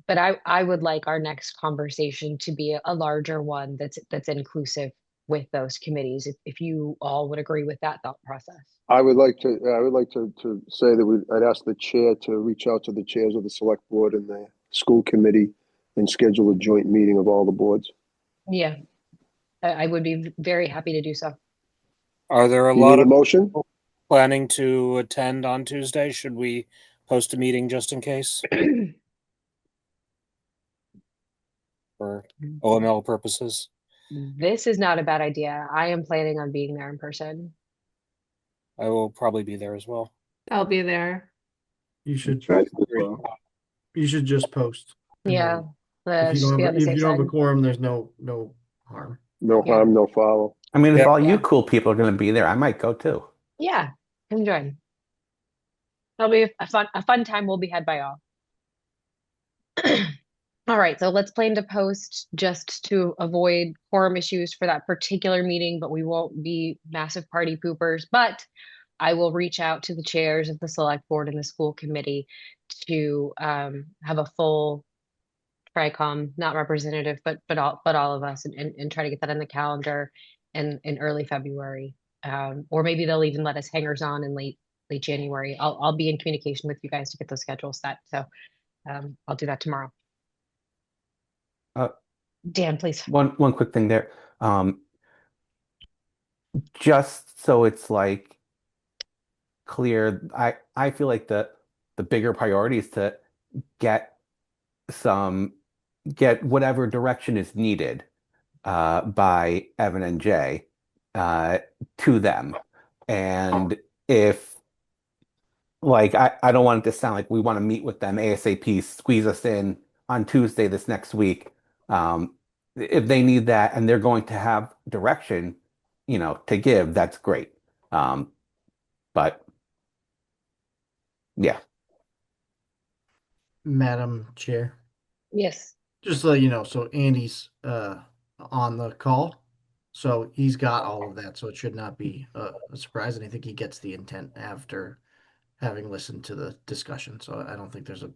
but I would like our next conversation to be a larger one that's inclusive with those committees. If you all would agree with that thought process. I would like to say that I'd ask the chair to reach out to the chairs of the select board and the school committee and schedule a joint meeting of all the boards. Yeah, I would be very happy to do so. Are there a You lot need a of motion? people planning to attend on Tuesday? Should we post a meeting just in case for OML purposes? This is not a bad idea. I am planning on being there in person. I will probably be there as well. I'll be there. You should Try to as well. you should just post. And Yeah, then if you just don't be have, on the if safe you don't have a side. quorum, there's no harm. No Yeah. harm, no foul. I mean, if Yeah. all you Yeah. cool people are going to be there, I might go too. Yeah, come join. That'll be a fun time will be had by all. All right, so let's plan to post just to avoid quorum issues for that particular meeting, but we won't be massive party poopers. But I will reach out to the chairs of the select board and the school committee to have a full TRICOM, not representative, but all of us, and try to get that on the calendar in early February, or maybe they'll even let us hangers on in late January. I'll be in communication with you guys to get those schedules set. So I'll do that tomorrow. Dan, please. One quick thing there. Just so it's like clear, I feel like the bigger priority is to get whatever direction is needed by Evan and Jay to them. And if like I don't want it to sound like we want to meet with them ASAP, squeeze us in on Tuesday this next week. If they need that and they're going to have direction, to give, that's great. But yeah. Madam Chair, Yes. just to let you know, so Andy's on the call, so he's got all of that, so it should not be a surprise, and I think he gets the intent after having listened to the discussion. So I don't think there's a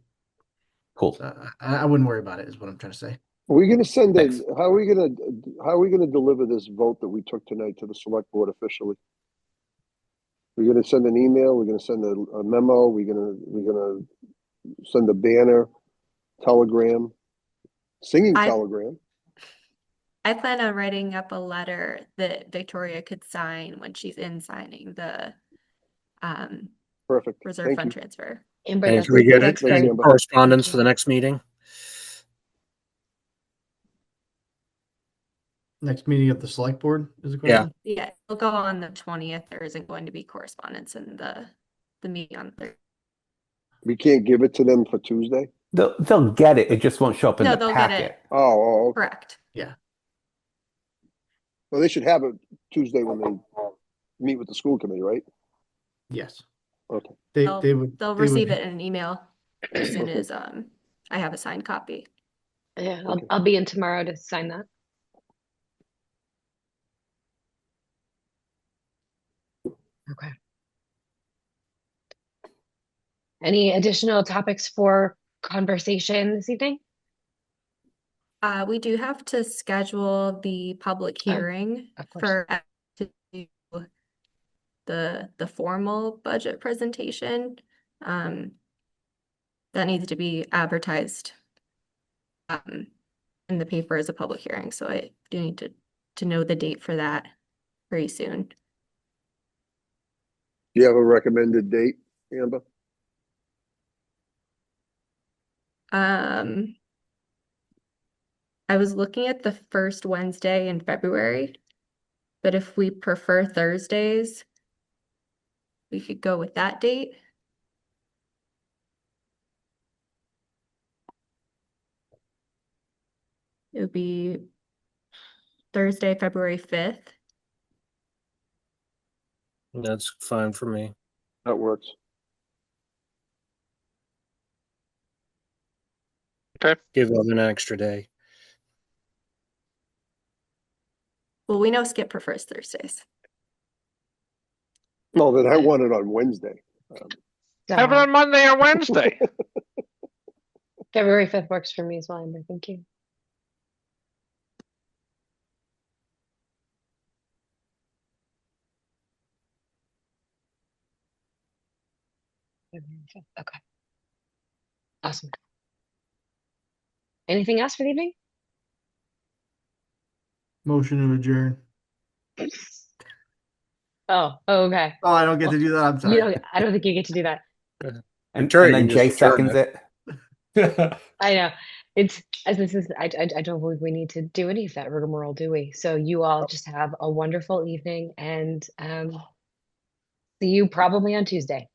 Cool. I wouldn't worry about it, is what I'm trying to say. Are we gonna send Thanks. how are we gonna deliver this vote that we took tonight to the select board officially? We're gonna send an email, we're gonna send a memo, we're gonna send a banner, telegram, singing I- telegram. I plan on writing up a letter that Victoria could sign when she's in signing the Perfect. reserve Thank fund you. transfer. Amber, And that's, can we get that's Thanks, great. Amber. correspondence Thank for the you. next meeting? Next meeting of the select board is the Yeah. question? Yeah, it'll go on the 20th. There isn't going to be correspondence in the meeting on Thursday. We can't give it to them for Tuesday? They'll get it. It just won't show up in No, the they'll get packet. it. Oh, okay. Correct. Well, they should have it Tuesday when they meet with the school committee, right? Yes. Okay. They'll They would receive it in an email as soon Okay. as I have a signed copy. Yeah, Okay. I'll be in tomorrow to sign that. Okay. Any additional topics for conversation this evening? We do have to schedule the public hearing of course. for to do the formal budget presentation. That needs to be advertised in the paper as a public hearing. So I do need to know the date for that very soon. Do you have a recommended date, Amber? I was looking at the first Wednesday in February, but if we prefer Thursdays, we could go with that date. It would be Thursday, February 5th. That's fine for me. That works. Give them an extra day. Well, we know Skip prefers Thursdays. No, then I want it on Wednesday. Have it on Monday or Wednesday. February 5th works for me as well, Amber. Thank you. February 5th. Okay. Awesome. Anything else for the evening? Motion to adjourn. Oh, okay. Oh, I don't get to do that. I'm You sorry. don't, I don't think you get to do that. And Sure, then you can Jay just adjourn seconds it. I know. It's as this is I don't believe we need to do any of that rigmarole, do we? So you all just have a wonderful evening and see you probably on Tuesday.